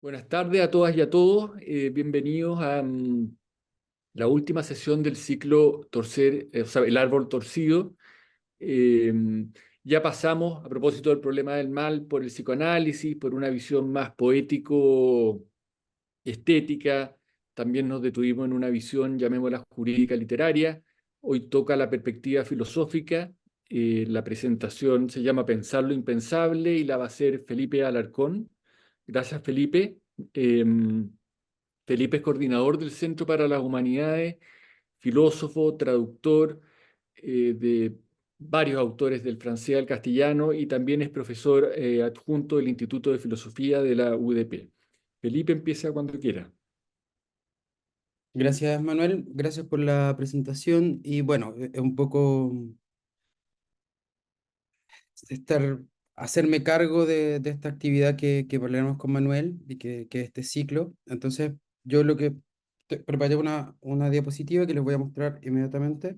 Buenas tardes a todas y a todos. Bienvenidos a la última sesión del ciclo Torcer, o sea, el árbol torcido. Eh, ya pasamos, a propósito del problema del mal, por el psicoanálisis, por una visión más poético-estética. También nos detuvimos en una visión, llamémosla jurídica literaria. Hoy toca la perspectiva filosófica. La presentación se llama Pensar lo impensable y la va a hacer Felipe Alarcón. Gracias, Felipe. Eh, Felipe es coordinador del Centro para las Humanidades, filósofo, traductor de varios autores del francés al castellano y también es profesor adjunto del Instituto de Filosofía de la UDP. Felipe, empieza cuando quiera. Gracias, Manuel. Gracias por la presentación. Y bueno, es un poco estar, hacerme cargo de esta actividad que planeamos con Manuel y que es este ciclo. Entonces, yo lo que preparé una diapositiva que les voy a mostrar inmediatamente.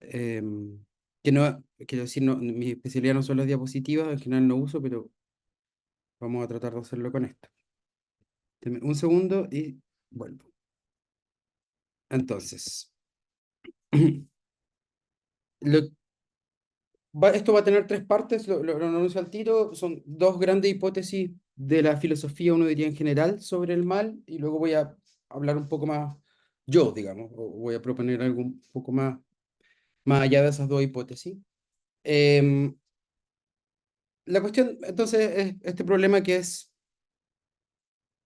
Que no, quiero decir, no, mi especialidad no son las diapositivas, en general no uso, pero vamos a tratar de hacerlo con esto. Denme un segundo y vuelvo. Entonces, lo, esto va a tener tres partes, lo anuncio al tiro. Son dos grandes hipótesis de la filosofía, uno diría en general, sobre el mal, y luego voy a hablar un poco más yo, digamos, o voy a proponer algo un poco más allá de esas dos hipótesis. Em, la cuestión, entonces, es este problema que es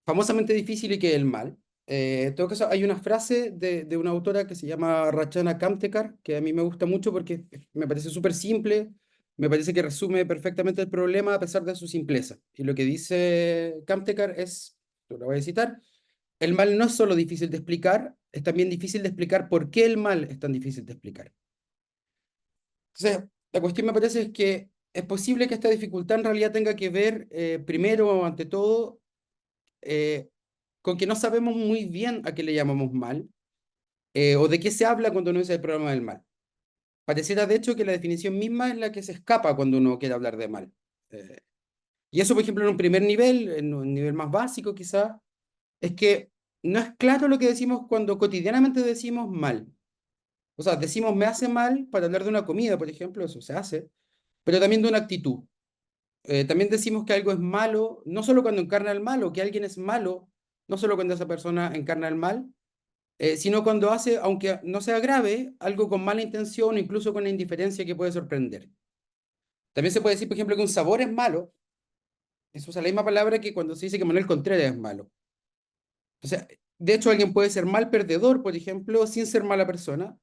famosamente difícil y que es el mal. En todo caso, hay una frase de una autora que se llama Rachana Kamtekar, que a mí me gusta mucho porque me parece súper simple, me parece que resume perfectamente el problema a pesar de su simpleza. Y lo que dice Kamtekar es, lo voy a citar, el mal no es solo difícil de explicar, es también difícil de explicar por qué el mal es tan difícil de explicar. Entonces, la cuestión me parece es que es posible que esta dificultad en realidad tenga que ver, primero, ante todo, eh, con que no sabemos muy bien a qué le llamamos mal, o de qué se habla cuando uno dice el problema del mal. Pareciera, de hecho, que la definición misma es la que se escapa cuando uno quiere hablar de mal. Eh, y eso, por ejemplo, en un primer nivel, en un nivel más básico quizás, es que no es claro lo que decimos cuando cotidianamente decimos mal. O sea, decimos me hace mal para hablar de una comida, por ejemplo, eso se hace, pero también de una actitud. También decimos que algo es malo, no solo cuando encarna el mal, o que alguien es malo, no solo cuando esa persona encarna el mal, sino cuando hace, aunque no sea grave, algo con mala intención o incluso con la indiferencia que puede sorprender. También se puede decir, por ejemplo, que un sabor es malo. Eso es la misma palabra que cuando se dice que Manuel Contreras es malo. O sea, de hecho, alguien puede ser mal perdedor, por ejemplo, sin ser mala persona.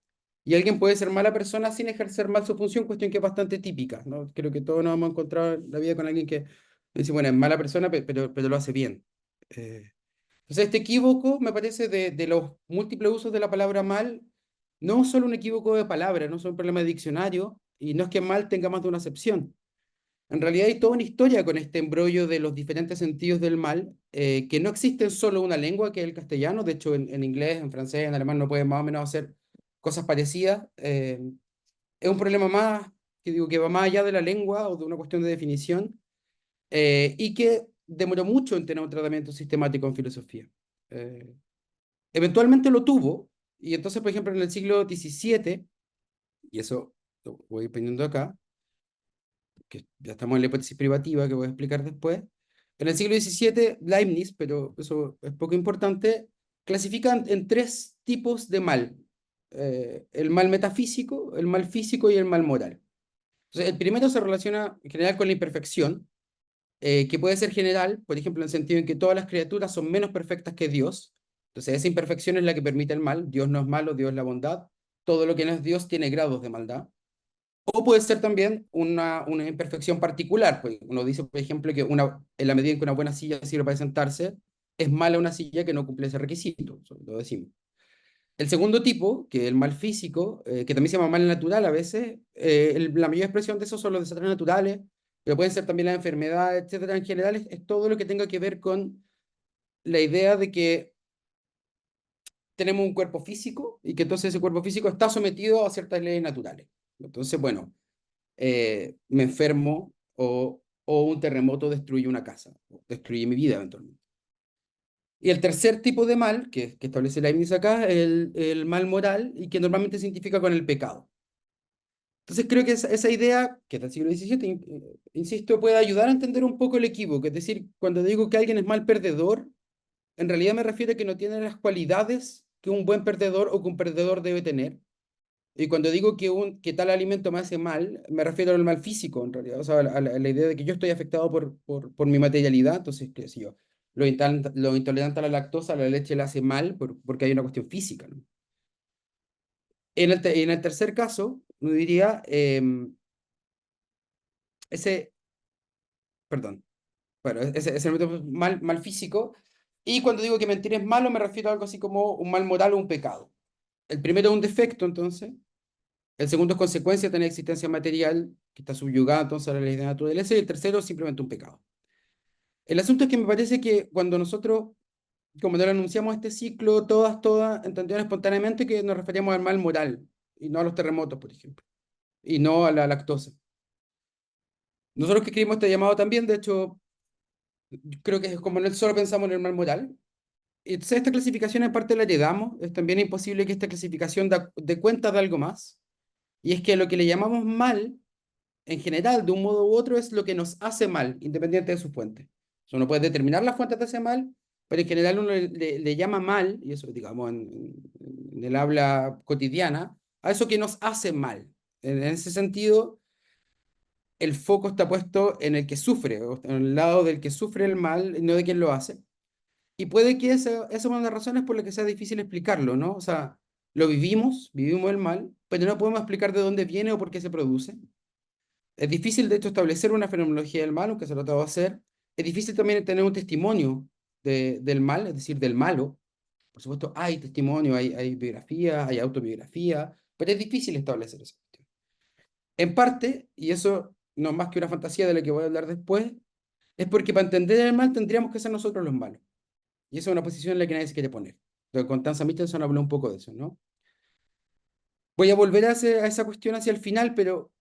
Y alguien puede ser mala persona sin ejercer mal su función, cuestión que es bastante típica, ¿no? Creo que todos nos hemos encontrado en la vida con alguien que dice, bueno, es mala persona, pero lo hace bien. Eh, entonces, este equívoco, me parece, de los múltiples usos de la palabra mal, no es solo un equívoco de palabra, no es un problema de diccionario, y no es que mal tenga más de una acepción. En realidad hay toda una historia con este embrollo de los diferentes sentidos del mal, que no existe en solo una lengua, que es el castellano. De hecho, en inglés, en francés, en alemán no pueden más o menos hacer cosas parecidas. Es un problema más, que digo, que va más allá de la lengua o de una cuestión de definición, y que demoró mucho en tener un tratamiento sistemático en filosofía. Eh, Eventualmente lo tuvo, y entonces, por ejemplo, en el siglo XVII, y eso lo voy poniendo acá, que ya estamos en la hipótesis privativa que voy a explicar después, en el siglo XVII Leibniz, pero eso es poco importante, clasifican en tres tipos de mal. El mal metafísico, el mal físico y el mal moral. Entonces, el primero se relaciona en general con la imperfección, que puede ser general, por ejemplo, en el sentido en que todas las criaturas son menos perfectas que Dios. Entonces, esa imperfección es la que permite el mal. Dios no es malo, Dios es la bondad. Todo lo que no es Dios tiene grados de maldad. O puede ser también una imperfección particular. Pues uno dice, por ejemplo, que en la medida en que una buena silla sirve para sentarse, es mala una silla que no cumple ese requisito. Eso lo decimos. El segundo tipo, que es el mal físico, que también se llama mal natural a veces, la mayor expresión de eso son los desastres naturales, pero pueden ser también las enfermedades, etcétera. En general es todo lo que tenga que ver con la idea de que tenemos un cuerpo físico y que entonces ese cuerpo físico está sometido a ciertas leyes naturales. Entonces, bueno, me enfermo o un terremoto destruye una casa, o destruye mi vida eventualmente. Y el tercer tipo de mal, que establece Leibniz acá, es el mal moral y que normalmente se identifica con el pecado. Entonces creo que esa idea, que es del siglo XVII, insisto, puede ayudar a entender un poco el equívoco. Es decir, cuando digo que alguien es mal perdedor, en realidad me refiero a que no tiene las cualidades que un buen perdedor o que un perdedor debe tener. Y cuando digo que tal alimento me hace mal, me refiero al mal físico, en realidad. O sea, a la idea de que yo estoy afectado por mi materialidad. Entonces, qué sé yo, lo intolerante a la lactosa, la leche le hace mal porque hay una cuestión física, ¿no? En el tercer caso, uno diría, ese, perdón, bueno, ese elemento mal físico. Y cuando digo que mentir es malo, me refiero a algo así como un mal moral o un pecado. El primero es un defecto, entonces. El segundo es consecuencia de tener existencia material que está subyugada entonces a la ley de la naturaleza. Y el tercero es simplemente un pecado. El asunto es que me parece que cuando nosotros, como no lo anunciamos este ciclo, todas entendieron espontáneamente que nos referíamos al mal moral y no a los terremotos, por ejemplo, y no a la lactosa. Nosotros que escribimos este llamado también, de hecho, creo que es como en el solo pensamos en el mal moral. Entonces, esta clasificación en parte la heredamos. Es también imposible que esta clasificación dé cuenta de algo más. Y es que lo que le llamamos mal en general, de un modo u otro, es lo que nos hace mal, independiente de su fuente. O sea, uno puede determinar las fuentes de ese mal, pero en general uno le llama mal, y eso, digamos, en el habla cotidiana, a eso que nos hace mal. En ese sentido, el foco está puesto en el que sufre, o en el lado del que sufre el mal, y no de quien lo hace. Y puede que esa es una de las razones por las que sea difícil explicarlo, ¿no? O sea, vivimos el mal, pero no podemos explicar de dónde viene o por qué se produce. Es difícil, de hecho, establecer una fenomenología del mal, aunque se lo tratado de hacer. Es difícil también tener un testimonio del mal, es decir, del malo. Por supuesto, hay testimonio, hay biografía, hay autobiografía, pero es difícil establecer esa cuestión. En parte, y eso no es más que una fantasía de la que voy a hablar después, es porque para entender el mal tendríamos que ser nosotros los malos. Y esa es una posición en la que nadie se quiere poner. Pero con Constanza Michelson habló un poco de eso, ¿no? Voy a volver a esa cuestión hacia el final, pero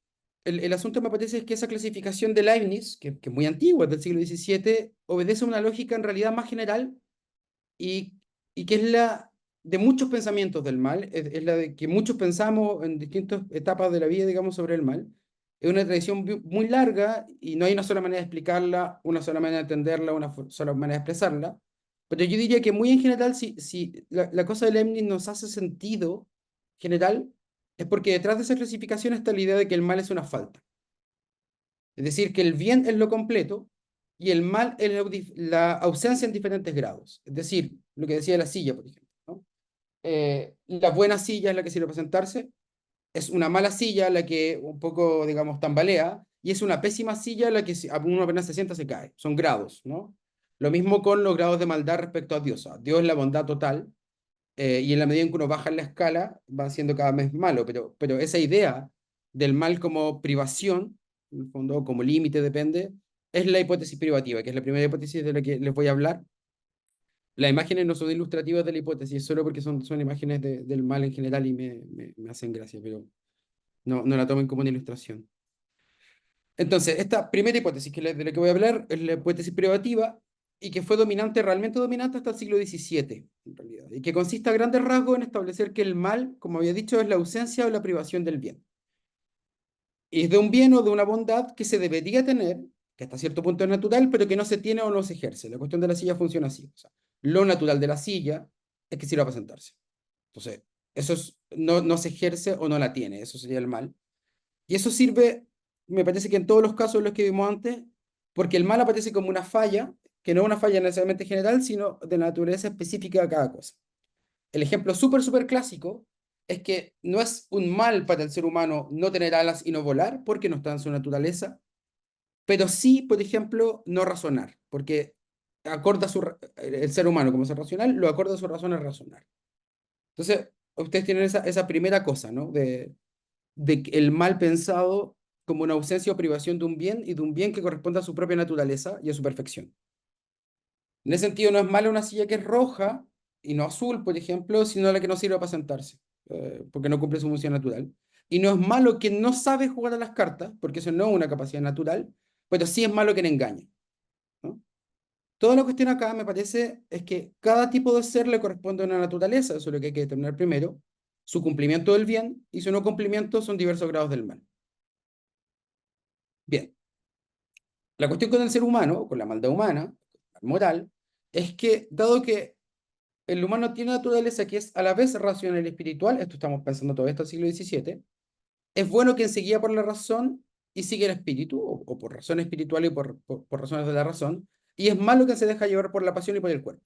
el asunto me parece es que esa clasificación de Leibniz, que es muy antigua, es del siglo XVII, obedece a una lógica en realidad más general y, y que es la de muchos pensamientos del mal, es la de que muchos pensamos en distintas etapas de la vida, digamos, sobre el mal. Es una tradición muy larga y no hay una sola manera de explicarla, una sola manera de entenderla, una sola manera de expresarla. Pero yo diría que muy en general, si la cosa de Leibniz nos hace sentido general, es porque detrás de esa clasificación está la idea de que el mal es una falta. Es decir, que el bien es lo completo y el mal es la ausencia en diferentes grados. Es decir, lo que decía la silla, por ejemplo, ¿no? La buena silla es la que sirve para sentarse, es una mala silla la que un poco, digamos, tambalea, y es una pésima silla la que si uno apenas se sienta se cae. Son grados, ¿no? Lo mismo con los grados de maldad respecto a Dios. Dios es la bondad total, y en la medida en que uno baja en la escala, va siendo cada vez malo, pero esa idea del mal como privación, en el fondo, como límite, depende, es la hipótesis privativa, que es la primera hipótesis de la que les voy a hablar. Las imágenes no son ilustrativas de la hipótesis, solo porque son imágenes del mal en general y me hacen gracia, pero no la tomen como una ilustración. Entonces, esta primera hipótesis de la que voy a hablar es la hipótesis privativa y que fue dominante, realmente dominante hasta el siglo XVII, en realidad, y que consiste a grandes rasgos en establecer que el mal, como había dicho, es la ausencia o la privación del bien. Y es de un bien o de una bondad que se debería tener, que hasta cierto punto es natural, pero que no se tiene o no se ejerce. La cuestión de la silla funciona así. O sea, lo natural de la silla es que sirva para sentarse. Entonces, no se ejerce o no la tiene, eso sería el mal. Y eso sirve, me parece que en todos los casos los que vimos antes, porque el mal aparece como una falla, que no es una falla necesariamente general, sino de la naturaleza específica de cada cosa. El ejemplo súper clásico es que no es un mal para el ser humano no tener alas y no volar, porque no está en su naturaleza, pero sí, por ejemplo, no razonar, porque el ser humano como ser racional, lo acorda a su razón es razonar. Entonces, ustedes tienen esa primera cosa, ¿no? De que el mal pensado como una ausencia o privación de un bien y de un bien que corresponde a su propia naturaleza y a su perfección. En ese sentido, no es mala una silla que es roja y no azul, por ejemplo, sino la que no sirve para sentarse, porque no cumple su función natural. Y no es malo quien no sabe jugar a las cartas, porque eso no es una capacidad natural, pero sí es malo quien engaña, ¿no? Toda la cuestión acá, me parece, es que cada tipo de ser le corresponde a una naturaleza, eso es lo que hay que determinar primero, su cumplimiento del bien y su no cumplimiento son diversos grados del mal. Bien, la cuestión con el ser humano, con la maldad humana, moral, es que dado que el humano tiene naturaleza que es a la vez racional y espiritual, esto estamos pensando todo esto el siglo XVII, es bueno quien se guía por la razón y sigue el espíritu, o por razón espiritual y por razones de la razón, y es malo quien se deja llevar por la pasión y por el cuerpo.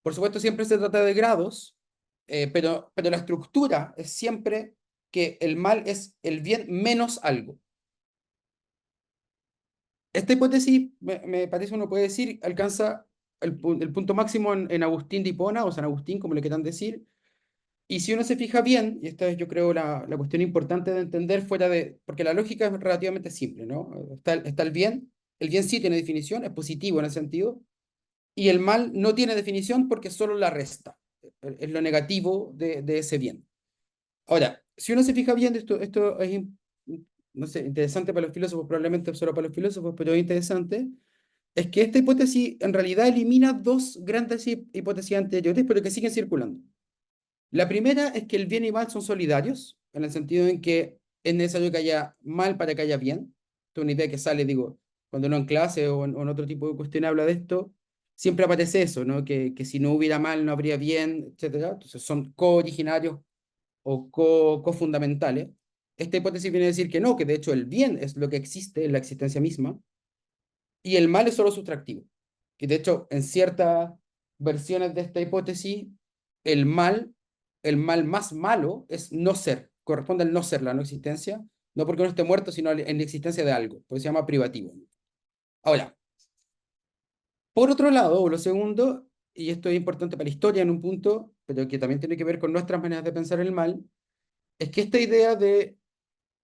Por supuesto, siempre se trata de grados, pero la estructura es siempre que el mal es el bien menos algo. Esta hipótesis, me parece uno puede decir, alcanza el punto máximo en Agustín de Hipona o San Agustín, como le quieran decir. Y si uno se fija bien, y esta es yo creo la cuestión importante de entender fuera de, porque la lógica es relativamente simple, ¿no? Está el bien sí tiene definición, es positivo en ese sentido, y el mal no tiene definición porque solo la resta, es lo negativo de ese bien. Ahora, si uno se fija bien, esto es, no sé, interesante para los filósofos, probablemente solo para los filósofos, pero es interesante, es que esta hipótesis en realidad elimina dos grandes hipótesis anteriores, pero que siguen circulando. La primera es que el bien y mal son solidarios, en el sentido en que es necesario que haya mal para que haya bien. Esto es una idea que sale, digo, cuando uno en clase o en otro tipo de cuestión habla de esto, siempre aparece eso, ¿no? Que si no hubiera mal no habría bien, etcétera. Entonces son co-originarios o co-fundamentales. Esta hipótesis viene a decir que no, que de hecho el bien es lo que existe en la existencia misma y el mal es solo sustractivo. Y de hecho, en ciertas versiones de esta hipótesis, el mal, el mal más malo es no ser, corresponde al no ser, la no existencia, no porque uno esté muerto, sino en la existencia de algo, por eso se llama privativo. Ahora, por otro lado, o lo segundo, y esto es importante para la historia en un punto, pero que también tiene que ver con nuestras maneras de pensar el mal, es que esta idea de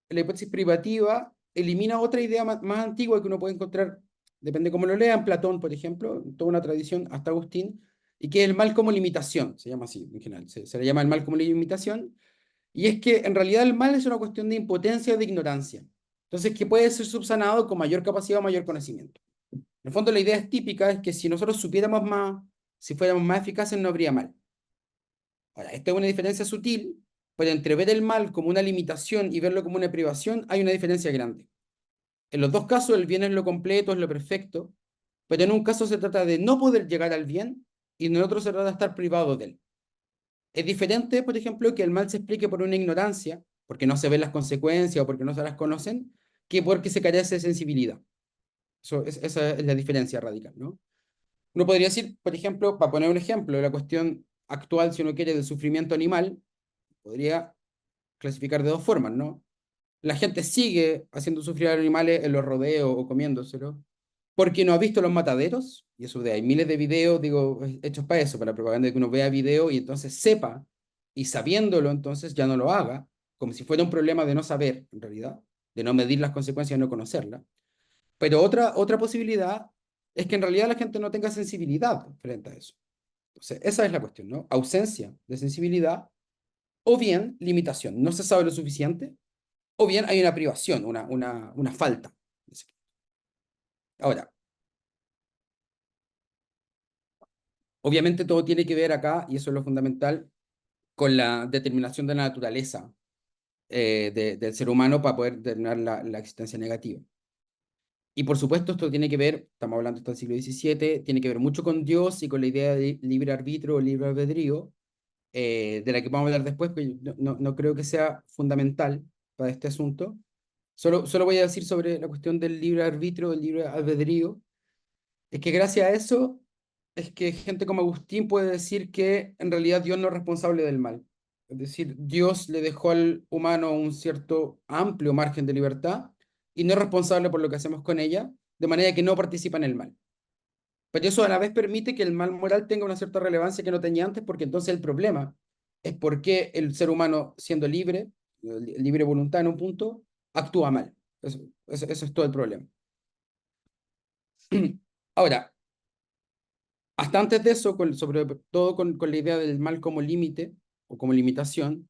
la hipótesis privativa elimina otra idea más antigua que uno puede encontrar, depende cómo lo lean, Platón, por ejemplo, toda una tradición, hasta Agustín, y que es el mal como limitación, se llama así en general, se le llama el mal como limitación, y es que en realidad el mal es una cuestión de impotencia o de ignorancia, entonces que puede ser subsanado con mayor capacidad o mayor conocimiento. En el fondo la idea es típica, es que si nosotros supiéramos más, si fuéramos más eficaces no habría mal. Ahora, esta es una diferencia sutil, pero entre ver el mal como una limitación y verlo como una privación hay una diferencia grande. En los dos casos el bien es lo completo, es lo perfecto, pero en un caso se trata de no poder llegar al bien y en el otro se trata de estar privado de él. Es diferente, por ejemplo, que el mal se explique por una ignorancia, porque no se ven las consecuencias o porque no se las conocen, que porque se carece de sensibilidad. Esa es la diferencia radical, ¿no? Uno podría decir, por ejemplo, para poner un ejemplo, la cuestión actual, si uno quiere, del sufrimiento animal, podría clasificar de dos formas, ¿no? La gente sigue haciendo sufrir a los animales en los rodeos o comiéndoselos, porque no ha visto los mataderos, y eso de hay miles de videos, digo, hechos para eso, para la propaganda de que uno vea video y entonces sepa, y sabiéndolo entonces ya no lo haga, como si fuera un problema de no saber, en realidad, de no medir las consecuencias y no conocerlas. Pero otra posibilidad es que en realidad la gente no tenga sensibilidad frente a eso. Entonces, esa es la cuestión, ¿no? Ausencia de sensibilidad o bien limitación. No se sabe lo suficiente o bien hay una privación, una falta. Ahora, obviamente todo tiene que ver acá, y eso es lo fundamental, con la determinación de la naturaleza del ser humano para poder determinar la existencia negativa. Y por supuesto esto tiene que ver, estamos hablando hasta el siglo XVII, tiene que ver mucho con Dios y con la idea de libre arbitrio o libre albedrío, de la que vamos a hablar después, pero no creo que sea fundamental para este asunto. Solo voy a decir sobre la cuestión del libre arbitrio, del libre albedrío, es que gracias a eso es que gente como Agustín puede decir que en realidad Dios no es responsable del mal. Es decir, Dios le dejó al humano un cierto amplio margen de libertad y no es responsable por lo que hacemos con ella, de manera que no participa en el mal. Pero eso a la vez permite que el mal moral tenga una cierta relevancia que no tenía antes, porque entonces el problema es por qué el ser humano, siendo libre, libre voluntad en un punto, actúa mal. Eso es todo el problema. Ahora, hasta antes de eso, sobre todo con la idea del mal como límite o como limitación,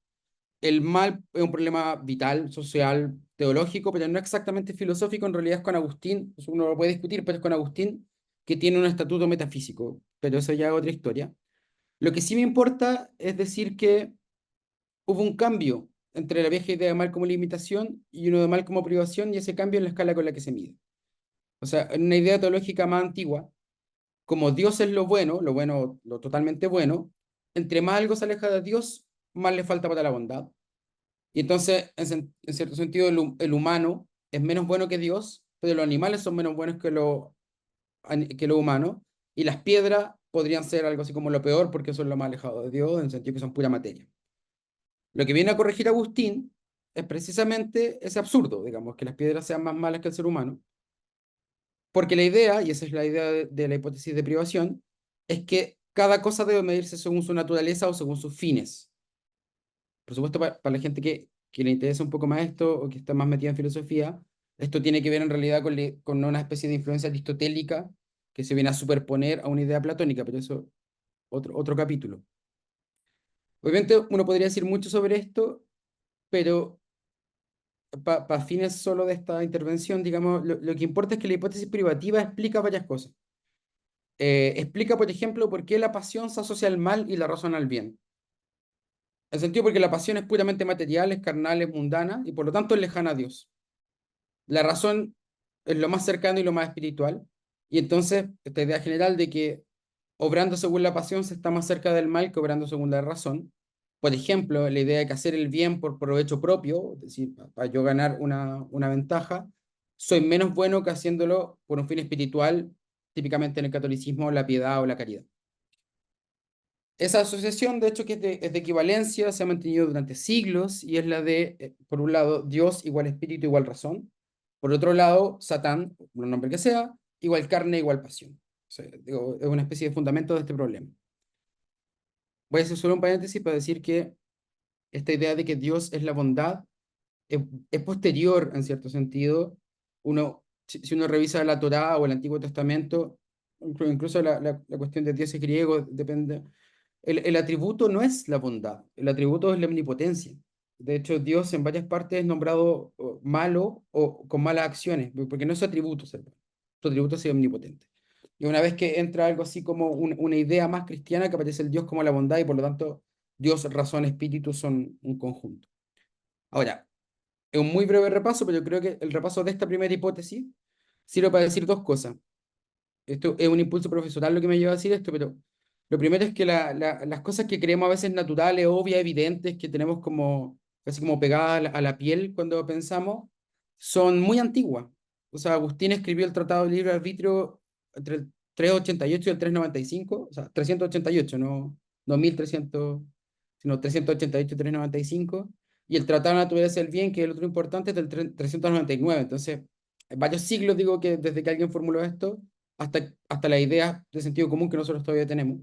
el mal es un problema vital, social, teológico, pero no exactamente filosófico, en realidad es con Agustín, uno lo puede discutir, pero es con Agustín que tiene un estatuto metafísico, pero eso ya es otra historia. Lo que sí me importa es decir que hubo un cambio entre la vieja idea de mal como limitación y uno de mal como privación, y ese cambio en la escala con la que se mide. O sea, en una idea teológica más antigua, como Dios es lo bueno, lo totalmente bueno, entre más algo se aleja de Dios, más le falta para la bondad. Y entonces, en cierto sentido, el humano es menos bueno que Dios, pero los animales son menos buenos que lo humano, y las piedras podrían ser algo así como lo peor porque son lo más alejado de Dios, en el sentido que son pura materia. Lo que viene a corregir Agustín es precisamente ese absurdo, digamos, que las piedras sean más malas que el ser humano, porque la idea, y esa es la idea de la hipótesis de privación, es que cada cosa debe medirse según su naturaleza o según sus fines. Por supuesto, para la gente que le interesa un poco más esto o que está más metida en filosofía, esto tiene que ver en realidad con una especie de influencia aristotélica que se viene a superponer a una idea platónica, pero eso otro capítulo. Obviamente uno podría decir mucho sobre esto, pero para fines solo de esta intervención, digamos, lo que importa es que la hipótesis privativa explica varias cosas. Explica, por ejemplo, por qué la pasión se asocia al mal y la razón al bien. En el sentido porque la pasión es puramente material, es carnal, es mundana y por lo tanto es lejana a Dios. La razón es lo más cercano y lo más espiritual. Y entonces, esta idea general de que obrando según la pasión se está más cerca del mal que obrando según la razón. Por ejemplo, la idea de que hacer el bien por provecho propio, es decir, para yo ganar una ventaja, soy menos bueno que haciéndolo por un fin espiritual, típicamente en el catolicismo, la piedad o la caridad. Esa asociación, de hecho, que es de equivalencia, se ha mantenido durante siglos y es la de, por un lado, Dios igual espíritu igual razón. Por otro lado, Satán, por el nombre que sea, igual carne igual pasión. O sea, digo, es una especie de fundamento de este problema. Voy a hacer solo un paréntesis para decir que esta idea de que Dios es la bondad es posterior, en cierto sentido. Si uno revisa la Torá o el Antiguo Testamento, incluso la cuestión de dioses griegos, depende. El atributo no es la bondad, el atributo es la omnipotencia. De hecho, Dios en varias partes es nombrado malo o con malas acciones, porque no es su atributo ser bueno. Su atributo es ser omnipotente. Y una vez que entra algo así como una idea más cristiana, que aparece el Dios como la bondad y por lo tanto Dios, razón, espíritu son un conjunto. Ahora, es un muy breve repaso, pero yo creo que el repaso de esta primera hipótesis sirve para decir dos cosas. Esto es un impulso profesional lo que me lleva a decir esto, pero lo primero es que las cosas que creemos a veces naturales, obvias, evidentes, que tenemos como, casi como pegadas a la piel cuando pensamos, son muy antiguas. O sea, Agustín escribió el Tratado de Libre Arbitrio entre el 388 y el 395, o sea, 388, no 1300, sino 388 y 395, y el Tratado de Naturaleza del Bien, que es el otro importante, es del 399. Entonces, en varios siglos digo que desde que alguien formuló esto, hasta la idea de sentido común que nosotros todavía tenemos.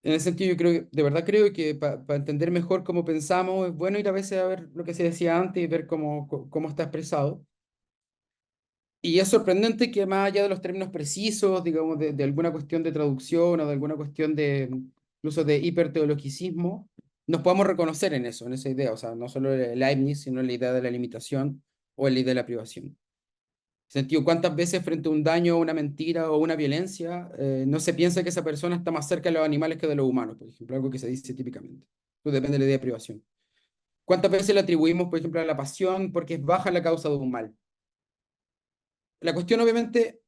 En ese sentido, yo creo de verdad creo que para entender mejor cómo pensamos, es bueno ir a veces a ver lo que se decía antes y ver cómo está expresado. Y es sorprendente que más allá de los términos precisos, digamos, de alguna cuestión de traducción o de alguna cuestión de incluso de hiperteologicismo, nos podamos reconocer en eso, en esa idea. O sea, no solo el Leibniz, sino la idea de la limitación o la idea de la privación. Sentido, ¿cuántas veces frente a un daño, una mentira o una violencia, no se piensa que esa persona está más cerca de los animales que de los humanos, por ejemplo, algo que se dice típicamente? Eso depende de la idea de privación. ¿Cuántas veces le atribuimos, por ejemplo, a la pasión porque es baja la causa de un mal? La cuestión, obviamente,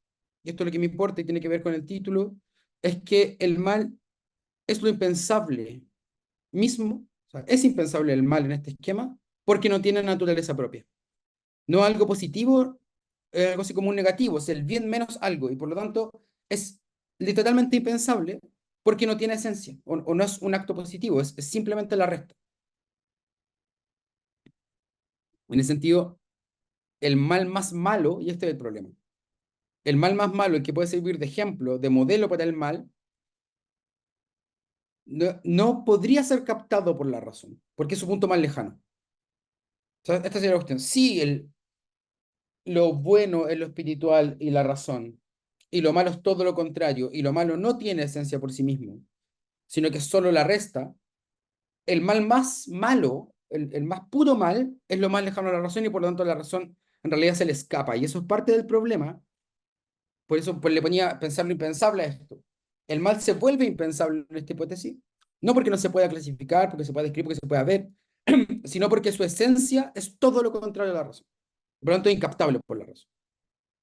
y esto es lo que me importa y tiene que ver con el título, es que el mal es lo impensable mismo, o sea, es impensable el mal en este esquema porque no tiene naturaleza propia. No algo positivo, algo así como un negativo, es el bien menos algo, y por lo tanto es literalmente impensable porque no tiene esencia, o no es un acto positivo, es simplemente la resta. En ese sentido, el mal más malo, y este es el problema, el mal más malo, el que puede servir de ejemplo, de modelo para el mal, no podría ser captado por la razón, porque es su punto más lejano. O sea, esta sería la cuestión. Sí, lo bueno es lo espiritual y la razón, y lo malo es todo lo contrario, y lo malo no tiene esencia por sí mismo, sino que solo la resta. El mal más malo, el más puro mal, es lo más lejano a la razón y por lo tanto la razón en realidad se le escapa. Y eso es parte del problema, por eso pues, le ponía pensar lo impensable a esto. El mal se vuelve impensable en esta hipótesis, no porque no se pueda clasificar, porque se pueda describir, porque se pueda ver, sino porque su esencia es todo lo contrario a la razón. Por lo tanto, es incaptable por la razón.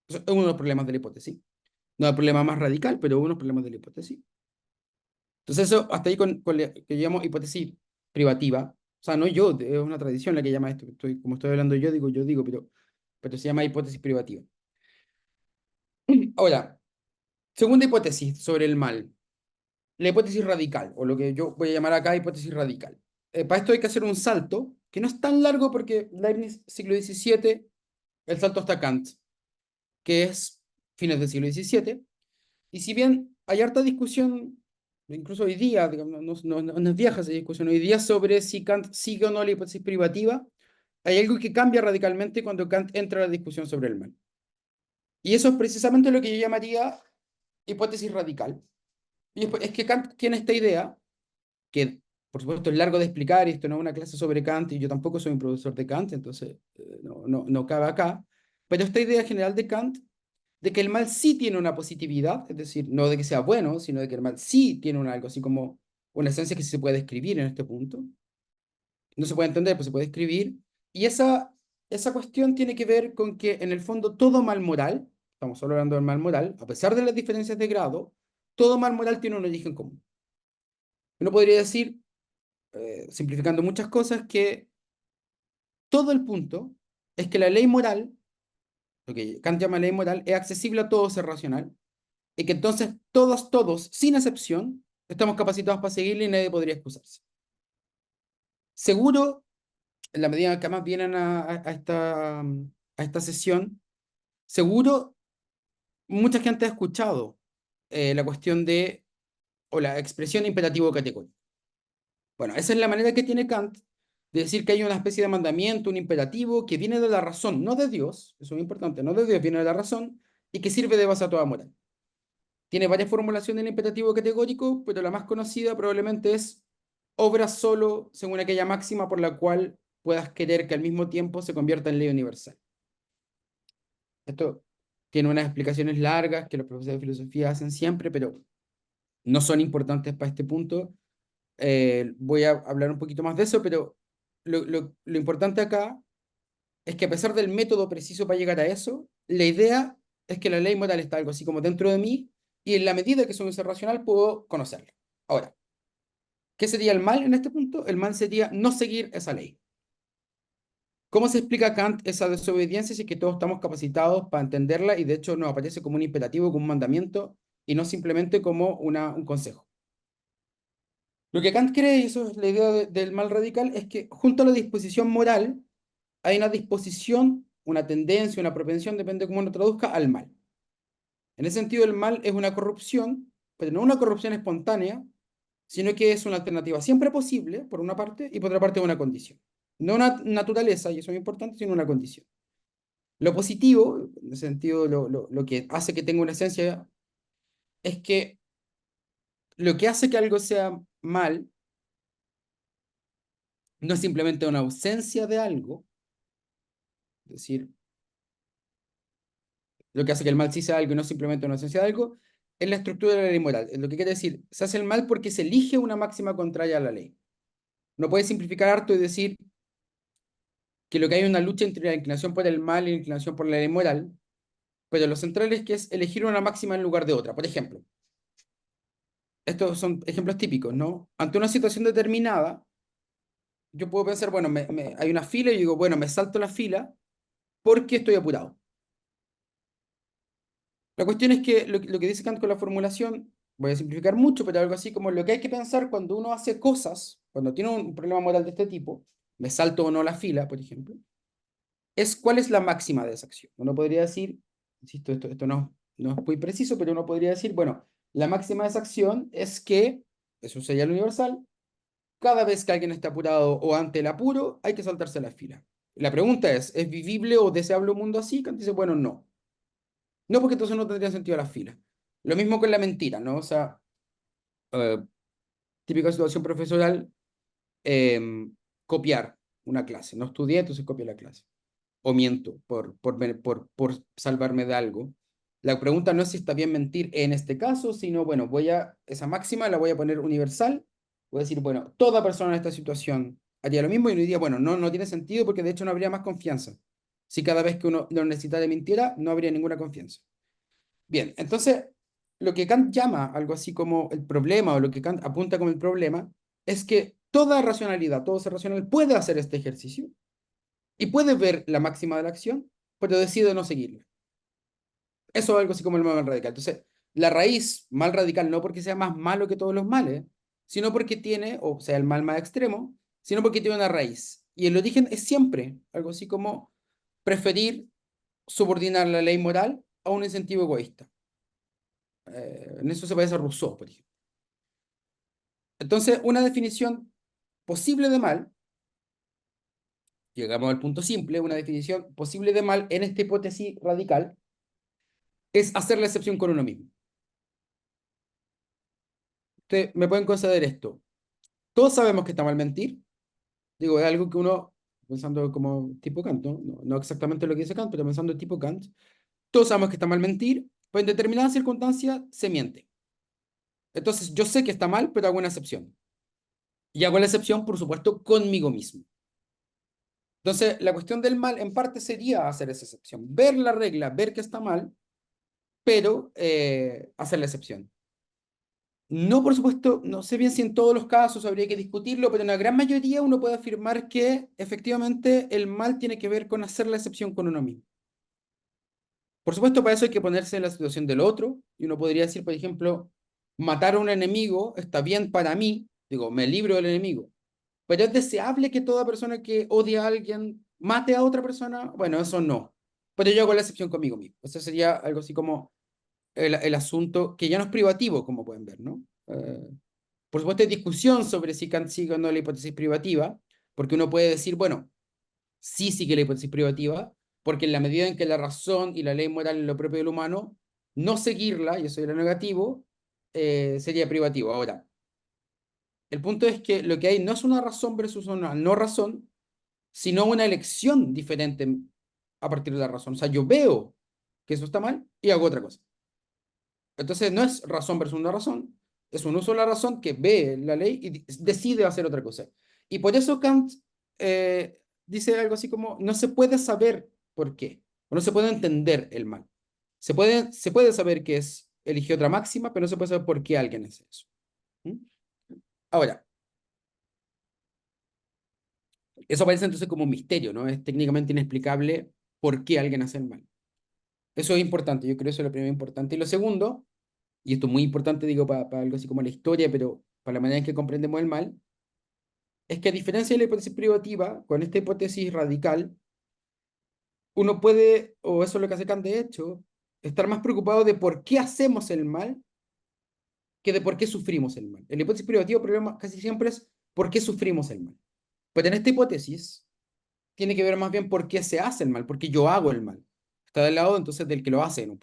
Eso es uno de los problemas de la hipótesis. No el problema más radical, pero uno de los problemas de la hipótesis. Entonces, eso hasta ahí con lo que llamamos hipótesis privativa. O sea, no yo, es una tradición la que llama esto. Como estoy hablando yo digo, pero se llama hipótesis privativa. Ahora, segunda hipótesis sobre el mal, la hipótesis radical, o lo que yo voy a llamar acá hipótesis radical. Para esto hay que hacer un salto, que no es tan largo porque Leibniz, siglo XVII, el salto hasta Kant, que es fines del siglo XVII. Y si bien hay harta discusión, incluso hoy día, digamos, no es vieja esa discusión, hoy día sobre si Kant sigue o no la hipótesis privativa, hay algo que cambia radicalmente cuando Kant entra a la discusión sobre el mal. Y eso es precisamente lo que yo llamaría hipótesis radical. Y es que Kant tiene esta idea, que por supuesto es largo de explicar, y esto no es una clase sobre Kant, y yo tampoco soy un profesor de Kant, entonces no cabe acá, pero esta idea general de Kant de que el mal sí tiene una positividad, es decir, no de que sea bueno, sino de que el mal sí tiene algo así como una esencia que sí se puede describir en este punto. No se puede entender, pero se puede escribir. Y esa cuestión tiene que ver con que en el fondo todo mal moral, estamos solo hablando del mal moral, a pesar de las diferencias de grado, todo mal moral tiene un origen común. Uno podría decir, simplificando muchas cosas, que todo el punto es que la ley moral, lo que Kant llama ley moral, es accesible a todo ser racional, y que entonces todos, sin excepción, estamos capacitados para seguirle y nadie podría excusarse. Seguro, en la medida que más vienen a esta sesión, seguro mucha gente ha escuchado la cuestión de, o la expresión imperativo categórico. Bueno, esa es la manera que tiene Kant de decir que hay una especie de mandamiento, un imperativo que viene de la razón, no de Dios, eso es importante, no de Dios, viene de la razón, y que sirve de base a toda moral. Tiene varias formulaciones del imperativo categórico, pero la más conocida probablemente es obra solo según aquella máxima por la cual puedas querer que al mismo tiempo se convierta en ley universal. Esto tiene unas explicaciones largas que los profesores de filosofía hacen siempre, pero no son importantes para este punto. Voy a hablar un poquito más de eso, pero lo importante acá es que a pesar del método preciso para llegar a eso, la idea es que la ley moral está algo así como dentro de mí y en la medida que soy un ser racional puedo conocerla. Ahora, ¿qué sería el mal en este punto? El mal sería no seguir esa ley. ¿Cómo se explica Kant esa desobediencia si es que todos estamos capacitados para entenderla y de hecho nos aparece como un imperativo, como un mandamiento y no simplemente como un consejo? Lo que Kant cree, y eso es la idea del mal radical, es que junto a la disposición moral hay una disposición, una tendencia, una propensión, depende de cómo uno traduzca, al mal. En ese sentido, el mal es una corrupción, pero no una corrupción espontánea, sino que es una alternativa siempre posible, por una parte, y por otra parte una condición. No una naturaleza, y eso es importante, sino una condición. Lo positivo, en ese sentido, lo que hace que tenga una esencia, es que lo que hace que algo sea mal no es simplemente una ausencia de algo, es decir, lo que hace que el mal sí sea algo y no simplemente una ausencia de algo, es la estructura de la ley moral. Es lo que quiere decir, se hace el mal porque se elige una máxima contraria a la ley. No puede simplificar harto y decir que lo que hay es una lucha entre la inclinación por el mal y la inclinación por la ley moral, pero lo central es que es elegir una máxima en lugar de otra. Por ejemplo, estos son ejemplos típicos, ¿no? Ante una situación determinada, yo puedo pensar, bueno, hay una fila y digo, bueno, me salto la fila porque estoy apurado. La cuestión es que lo que dice Kant con la formulación, voy a simplificar mucho, pero algo así como lo que hay que pensar cuando uno hace cosas, cuando tiene un problema moral de este tipo, me salto o no la fila, por ejemplo, es cuál es la máxima de esa acción. Uno podría decir, insisto, esto no es muy preciso, pero uno podría decir, bueno, la máxima de esa acción es que, eso sería lo universal, cada vez que alguien está apurado o ante el apuro, hay que saltarse la fila. La pregunta es vivible o deseable un mundo así? Kant dice, bueno, no. No, porque entonces no tendría sentido la fila. Lo mismo con la mentira, ¿no? O sea, eh, típica situación profesional, copiar una clase. No estudié, entonces copio la clase. O miento por salvarme de algo. La pregunta no es si está bien mentir en este caso, sino, bueno, esa máxima la voy a poner universal. Voy a decir, bueno, toda persona en esta situación haría lo mismo y uno diría, bueno, no tiene sentido porque de hecho no habría más confianza. Si cada vez que uno lo necesita de mintiera, no habría ninguna confianza. Bien, entonces, lo que Kant llama algo así como el problema, o lo que Kant apunta como el problema, es que toda racionalidad, todo ser racional puede hacer este ejercicio y puede ver la máxima de la acción, pero decide no seguirla. Eso es algo así como el mal radical. Entonces, la raíz mal radical no porque sea más malo que todos los males, sino porque tiene, o sea, el mal más extremo, sino porque tiene una raíz. Y el origen es siempre algo así como preferir subordinar la ley moral a un incentivo egoísta. En eso se parece a Rousseau, por ejemplo. Entonces, una definición posible de mal, llegamos al punto simple, una definición posible de mal en esta hipótesis radical es hacer la excepción con uno mismo. Ustedes me pueden conceder esto. Todos sabemos que está mal mentir. Digo, es algo que uno, pensando como tipo Kant, no exactamente lo que dice Kant, pero pensando tipo Kant, todos sabemos que está mal mentir, pues en determinadas circunstancias se miente. Entonces, yo sé que está mal, pero hago una excepción. Y hago la excepción, por supuesto, conmigo mismo. Entonces, la cuestión del mal en parte sería hacer esa excepción, ver la regla, ver que está mal, pero hacer la excepción. No, por supuesto, no sé bien si en todos los casos habría que discutirlo, pero en la gran mayoría uno puede afirmar que efectivamente el mal tiene que ver con hacer la excepción con uno mismo. Por supuesto, para eso hay que ponerse en la situación del otro, y uno podría decir, por ejemplo, matar a un enemigo está bien para mí, digo, me libro del enemigo, pero es deseable que toda persona que odia a alguien mate a otra persona. Bueno, eso no. Pero yo hago la excepción conmigo mismo. Eso sería algo así como el asunto que ya no es privativo, como pueden ver, ¿no? Por supuesto, hay discusión sobre si Kant sigue o no la hipótesis privativa, porque uno puede decir, bueno, sí sigue la hipótesis privativa, porque en la medida en que la razón y la ley moral en lo propio del humano, no seguirla, y eso era negativo, sería privativo. Ahora, el punto es que lo que hay no es una razón versus una no razón, sino una elección diferente a partir de la razón. O sea, yo veo que eso está mal y hago otra cosa. Entonces, no es razón versus una razón, es un uso de la razón que ve la ley y decide hacer otra cosa. Y por eso Kant dice algo así como, no se puede saber por qué, o no se puede entender el mal. Se puede saber que eligió otra máxima, pero no se puede saber por qué alguien hace eso. ¿Mm? Ahora, eso parece entonces como un misterio, ¿no? Es técnicamente inexplicable por qué alguien hace el mal. Eso es importante, yo creo que eso es lo primero importante. Y lo segundo, y esto es muy importante, digo, para algo así como la historia, pero para la manera en que comprendemos el mal, es que a diferencia de la hipótesis privativa, con esta hipótesis radical, uno puede, o eso es lo que hace Kant de hecho, estar más preocupado de por qué hacemos el mal que de por qué sufrimos el mal. En la hipótesis privativa el problema casi siempre es por qué sufrimos el mal. Pero en esta hipótesis tiene que ver más bien por qué se hace el mal, porque yo hago el mal. Está del lado entonces del que lo hace. ¿No?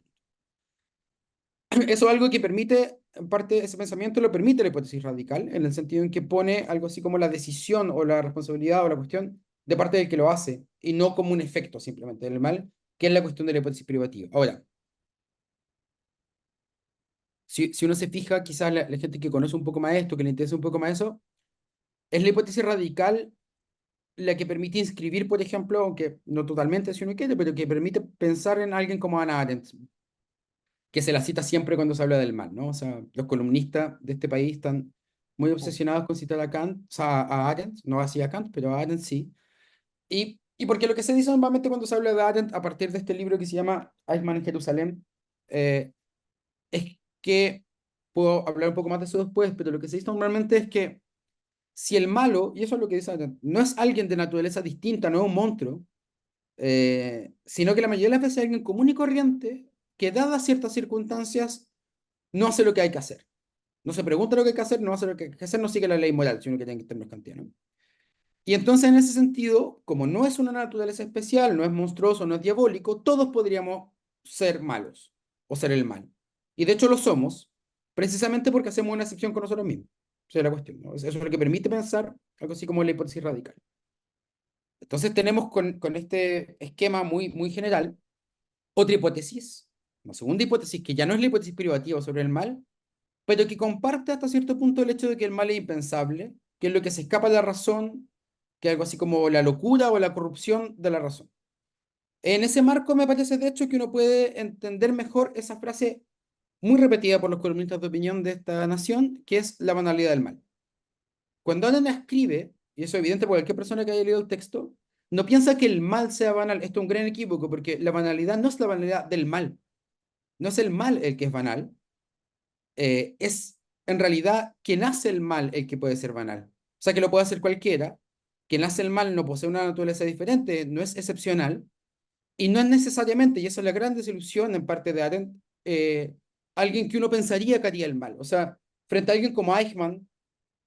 Eso es algo que permite, en parte, ese pensamiento lo permite la hipótesis radical, en el sentido en que pone algo así como la decisión o la responsabilidad o la cuestión de parte del que lo hace, y no como un efecto simplemente del mal, que es la cuestión de la hipótesis privativa. Ahora, si uno se fija, quizás la gente que conoce un poco más esto, que le interesa un poco más eso, es la hipótesis radical la que permite inscribir, por ejemplo, aunque no totalmente si uno quiere, pero que permite pensar en alguien como Hannah Arendt, que se la cita siempre cuando se habla del mal, ¿no? O sea, los columnistas de este país están muy obsesionados con citar a Kant, o sea, a Arendt, no así a Kant, pero a Arendt sí. Y porque lo que se dice normalmente cuando se habla de Arendt a partir de este libro que se llama Eichmann en Jerusalén, eh, es que, puedo hablar un poco más de eso después, pero lo que se dice normalmente es que si el malo, y eso es lo que dice Arendt, no es alguien de naturaleza distinta, no es un monstruo, sino que la mayoría de las veces es alguien común y corriente que dadas ciertas circunstancias no hace lo que hay que hacer. No se pregunta lo que hay que hacer, no hace lo que hay que hacer, no sigue la ley moral, sino que tiene que tener kantianos. Y entonces, en ese sentido, como no es una naturaleza especial, no es monstruoso, no es diabólico, todos podríamos ser malos o ser el mal. Y de hecho lo somos, precisamente porque hacemos una excepción con nosotros mismos. Esa es la cuestión, ¿no? Eso es lo que permite pensar algo así como la hipótesis radical. Entonces tenemos con este esquema muy, muy general otra hipótesis, una segunda hipótesis que ya no es la hipótesis privativa sobre el mal, pero que comparte hasta cierto punto el hecho de que el mal es impensable, que es lo que se escapa de la razón, que es algo así como la locura o la corrupción de la razón. En ese marco me parece de hecho que uno puede entender mejor esa frase muy repetida por los columnistas de opinión de esta nación, que es la banalidad del mal. Cuando Anan escribe, y eso es evidente por cualquier persona que haya leído el texto, no piensa que el mal sea banal. Esto es un gran equívoco, porque la banalidad no es la banalidad del mal. No es el mal el que es banal, es en realidad quien hace el mal el que puede ser banal. O sea que lo puede hacer cualquiera. Quien hace el mal no posee una naturaleza diferente, no es excepcional, y no es necesariamente, y esa es la gran desilusión en parte de Arendt, alguien que uno pensaría que haría el mal. O sea, frente a alguien como Eichmann,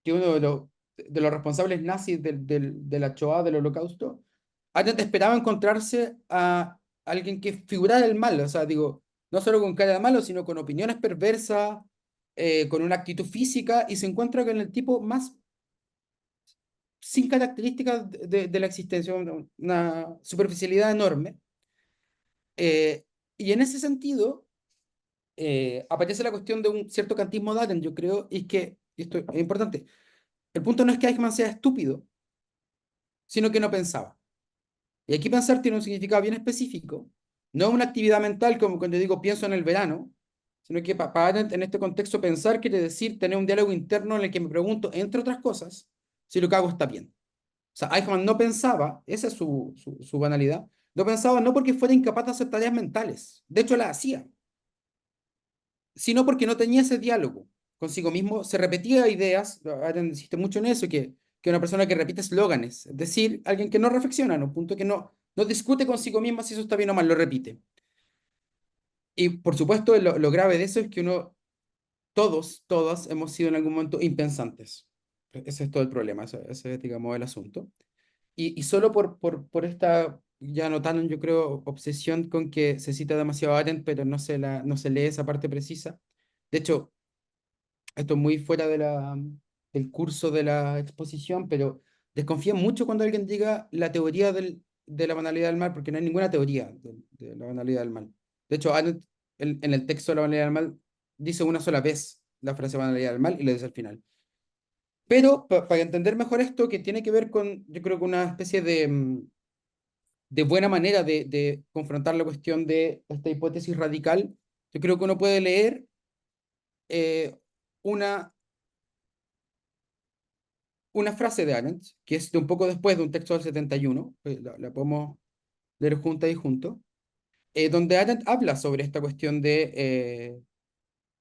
que uno de los responsables nazis de la Shoah, del Holocausto, Arendt esperaba encontrarse a alguien que figurara el mal, o sea, digo, no solo con cara de malo, sino con opiniones perversas, con una actitud física, y se encuentra con el tipo más sin características de la existencia, una superficialidad enorme. Eh, y en ese sentido, aparece la cuestión de un cierto kantismo de Arendt, yo creo, y es que, y esto es importante, el punto no es que Eichmann sea estúpido, sino que no pensaba. Y aquí pensar tiene un significado bien específico, no una actividad mental como cuando digo pienso en el verano, sino que para Arendt en este contexto pensar quiere decir tener un diálogo interno en el que me pregunto, entre otras cosas, si lo que hago está bien. O sea, Eichmann no pensaba, esa es su banalidad, no pensaba no porque fuera incapaz de hacer tareas mentales, de hecho las hacía, sino porque no tenía ese diálogo consigo mismo, se repetía ideas, Arendt insiste mucho en eso, que una persona que repite eslóganes, es decir, alguien que no reflexiona, en un punto que no discute consigo misma si eso está bien o mal, lo repite. Y por supuesto, lo grave de eso es que todas hemos sido en algún momento impensantes. Ese es todo el problema, ese es, digamos, el asunto. Y solo por esta, ya notaron, yo creo, obsesión con que se cita demasiado a Arendt, pero no se lee esa parte precisa. De hecho, esto es muy fuera del curso de la exposición, pero desconfía mucho cuando alguien diga la teoría de la banalidad del mal, porque no hay ninguna teoría de la banalidad del mal. De hecho, Arendt, en el texto de la banalidad del mal, dice una sola vez la frase banalidad del mal y lo dice al final. Pero para entender mejor esto, que tiene que ver con, yo creo que una especie de buena manera de confrontar la cuestión de esta hipótesis radical, yo creo que uno puede leer eh, una una frase de Arendt, que es de un poco después de un texto del 71, la podemos leer junta y junto, donde Arendt habla sobre esta cuestión de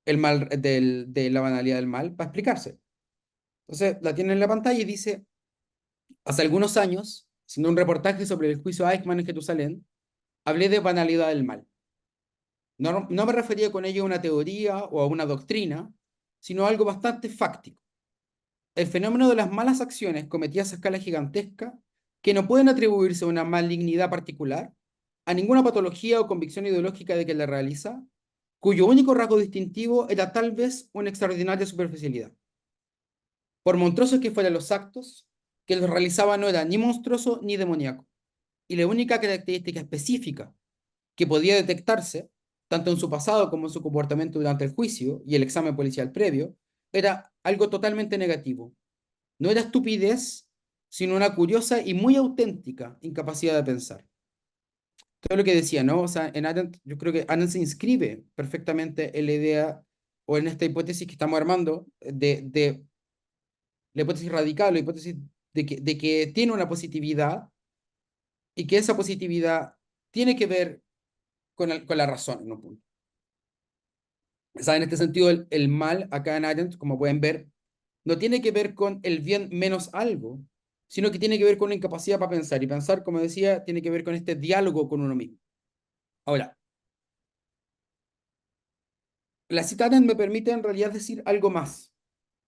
la banalidad del mal para explicarse. Entonces la tiene en la pantalla y dice, hace algunos años, haciendo un reportaje sobre el juicio Eichmann en Jerusalén, hablé de banalidad del mal. No me refería con ello a una teoría o a una doctrina, sino a algo bastante fáctico. El fenómeno de las malas acciones cometidas a escala gigantesca, que no pueden atribuirse a una malignidad particular, a ninguna patología o convicción ideológica de quien la realiza, cuyo único rasgo distintivo era tal vez una extraordinaria superficialidad. Por monstruosos que fueran los actos, que los realizaba no era ni monstruoso ni demoníaco, y la única característica específica que podía detectarse, tanto en su pasado como en su comportamiento durante el juicio y el examen policial previo, era algo totalmente negativo. No era estupidez, sino una curiosa y muy auténtica incapacidad de pensar. Todo lo que decía, ¿no? O sea, en Arendt, yo creo que Arendt se inscribe perfectamente en la idea o en esta hipótesis que estamos armando de la hipótesis radical, la hipótesis de que tiene una positividad y que esa positividad tiene que ver con la razón en un punto. O sea, en este sentido, el mal acá en Arendt, como pueden ver, no tiene que ver con el bien menos algo, sino que tiene que ver con una incapacidad para pensar. Y pensar, como decía, tiene que ver con este diálogo con uno mismo. Ahora, la cita me permite en realidad decir algo más.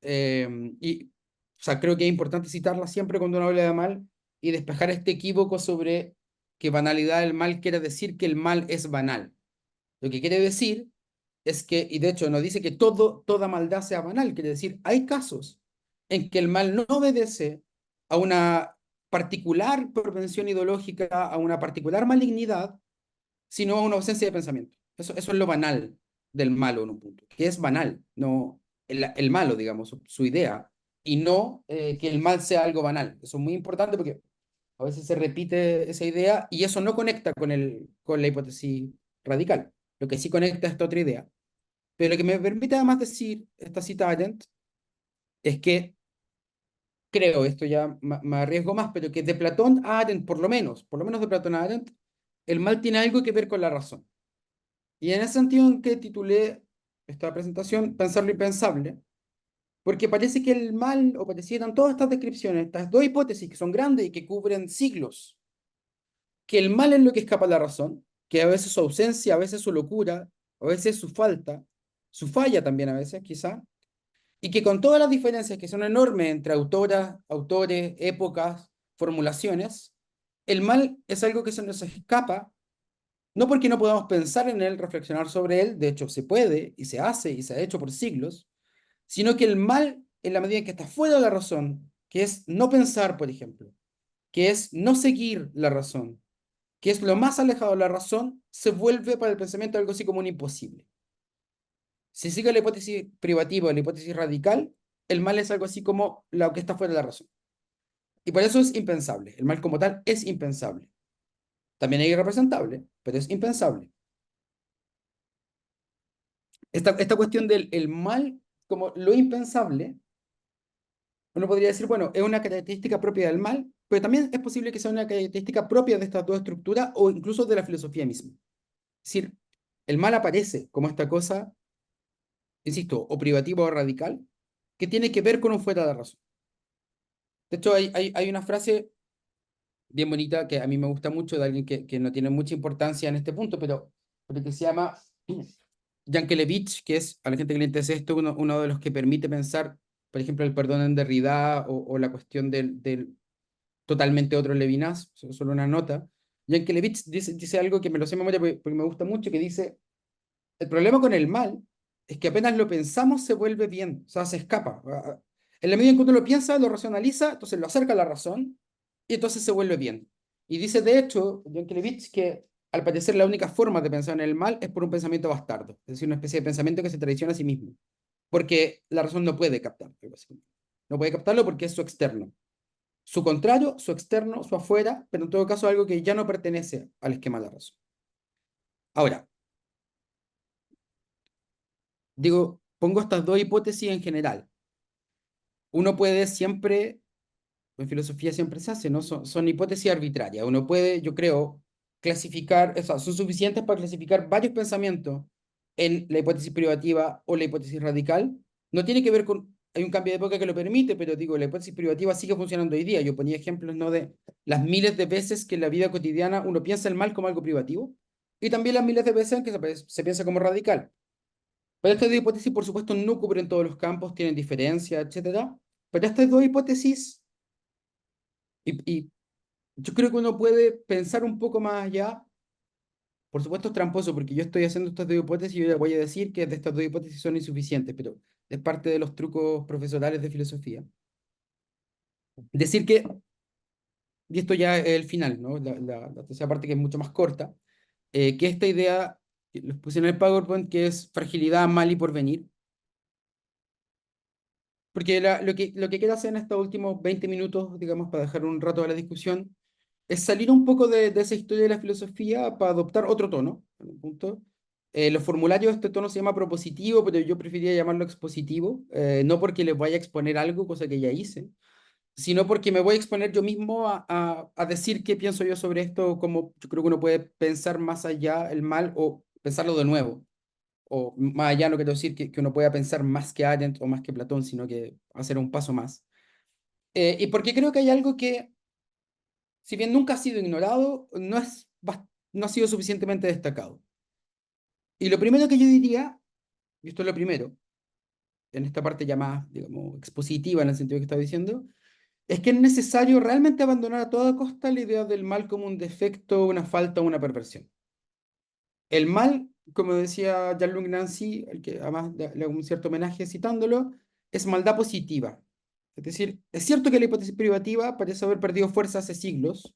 O sea, creo que es importante citarla siempre cuando uno habla de mal y despejar este equívoco sobre que banalidad del mal quiere decir que el mal es banal. Lo que quiere decir es que, y de hecho no dice que toda maldad sea banal, quiere decir, hay casos en que el mal no obedece a una particular propensión ideológica, a una particular malignidad, sino a una ausencia de pensamiento. Eso es lo banal del malo en un punto, que es banal, no el malo, digamos, su idea, y no que el mal sea algo banal. Eso es muy importante porque a veces se repite esa idea y eso no conecta con la hipótesis radical. Lo que sí conecta es esta otra idea. Pero lo que me permite además decir esta cita de Arendt es que creo, esto ya me arriesgo más, pero que de Platón a Arendt, por lo menos de Platón a Arendt, el mal tiene algo que ver con la razón. Y en ese sentido en que titulé esta presentación Pensar lo impensable, porque parece que el mal, o parecieran todas estas descripciones, estas dos hipótesis que son grandes y que cubren siglos, que el mal es lo que escapa a la razón, que a veces su ausencia, a veces su locura, a veces su falta, su falla también a veces, quizá, y que con todas las diferencias que son enormes entre autoras, autores, épocas, formulaciones, el mal es algo que se nos escapa, no porque no podamos pensar en él, reflexionar sobre él, de hecho se puede y se hace y se ha hecho por siglos, sino que el mal, en la medida en que está fuera de la razón, que es no pensar, por ejemplo, que es no seguir la razón, que es lo más alejado de la razón, se vuelve para el pensamiento algo así como un imposible. Si sigue la hipótesis privativa o la hipótesis radical, el mal es algo así como lo que está fuera de la razón. Y por eso es impensable. El mal como tal es impensable. También es irrepresentable, pero es impensable. Esta cuestión del el mal como lo impensable, uno podría decir, bueno, es una característica propia del mal, pero también es posible que sea una característica propia de estas dos estructuras o incluso de la filosofía misma. Es decir, el mal aparece como esta cosa, insisto, o privativa o radical, que tiene que ver con un fuera de razón. De hecho, hay una frase bien bonita que a mí me gusta mucho de alguien que no tiene mucha importancia en este punto, pero que se llama Yankelevich, que es, a la gente que le interesa esto, uno de los que permite pensar, por ejemplo, el perdón en Derrida o la cuestión del totalmente otro Levinas, solo una nota. Yankelevich dice algo que me lo sé de memoria porque me gusta mucho, que dice, el problema con el mal es que apenas lo pensamos se vuelve bien, o sea, se escapa. En la medida en que uno lo piensa, lo racionaliza, entonces lo acerca a la razón y entonces se vuelve bien. Y dice, de hecho, John Klevich, que al parecer la única forma de pensar en el mal es por un pensamiento bastardo, es decir, una especie de pensamiento que se traiciona a sí mismo, porque la razón no puede captarlo, básicamente. No puede captarlo porque es su externo. Su contrario, su externo, su afuera, pero en todo caso algo que ya no pertenece al esquema de la razón. Ahora, digo, pongo estas dos hipótesis en general. Uno puede siempre, en filosofía siempre se hace, ¿no? Son hipótesis arbitrarias. Uno puede, yo creo, clasificar, o sea, son suficientes para clasificar varios pensamientos en la hipótesis privativa o la hipótesis radical. No tiene que ver con, hay un cambio de época que lo permite, pero digo, la hipótesis privativa sigue funcionando hoy día. Yo ponía ejemplos, ¿no? De las miles de veces que en la vida cotidiana uno piensa el mal como algo privativo y también las miles de veces en que se piensa como radical. Pero estas dos hipótesis, por supuesto, no cubren todos los campos, tienen diferencias, etcétera. Pero estas dos hipótesis, y yo creo que uno puede pensar un poco más allá. Por supuesto, es tramposo porque yo estoy haciendo estas dos hipótesis y yo le voy a decir que de estas dos hipótesis son insuficientes, pero es parte de los trucos profesorales de filosofía. Decir que, y esto ya es el final, ¿no? La tercera parte que es mucho más corta, que esta idea, que los puse en el PowerPoint, que es fragilidad, mal y porvenir. Porque lo que quiero hacer en estos últimos 20 minutos, digamos, para dejar un rato a la discusión, es salir un poco de esa historia de la filosofía para adoptar otro tono, en un punto. Los formularios, este tono se llama propositivo, pero yo preferiría llamarlo expositivo, no porque les vaya a exponer algo, cosa que ya hice, sino porque me voy a exponer yo mismo a decir qué pienso yo sobre esto, cómo yo creo que uno puede pensar más allá el mal o pensarlo de nuevo o más allá no quiero decir que uno pueda pensar más que Arendt o más que Platón, sino que hacer un paso más. Y porque creo que hay algo que, si bien nunca ha sido ignorado, no ha sido suficientemente destacado. Y lo primero que yo diría, y esto es lo primero, en esta parte ya más, digamos, expositiva en el sentido que estaba diciendo, es que es necesario realmente abandonar a toda costa la idea del mal como un defecto, una falta o una perversión. El mal, como decía Jean-Luc Nancy, al que además le hago un cierto homenaje citándolo, es maldad positiva. Es decir, es cierto que la hipótesis privativa parece haber perdido fuerza hace siglos,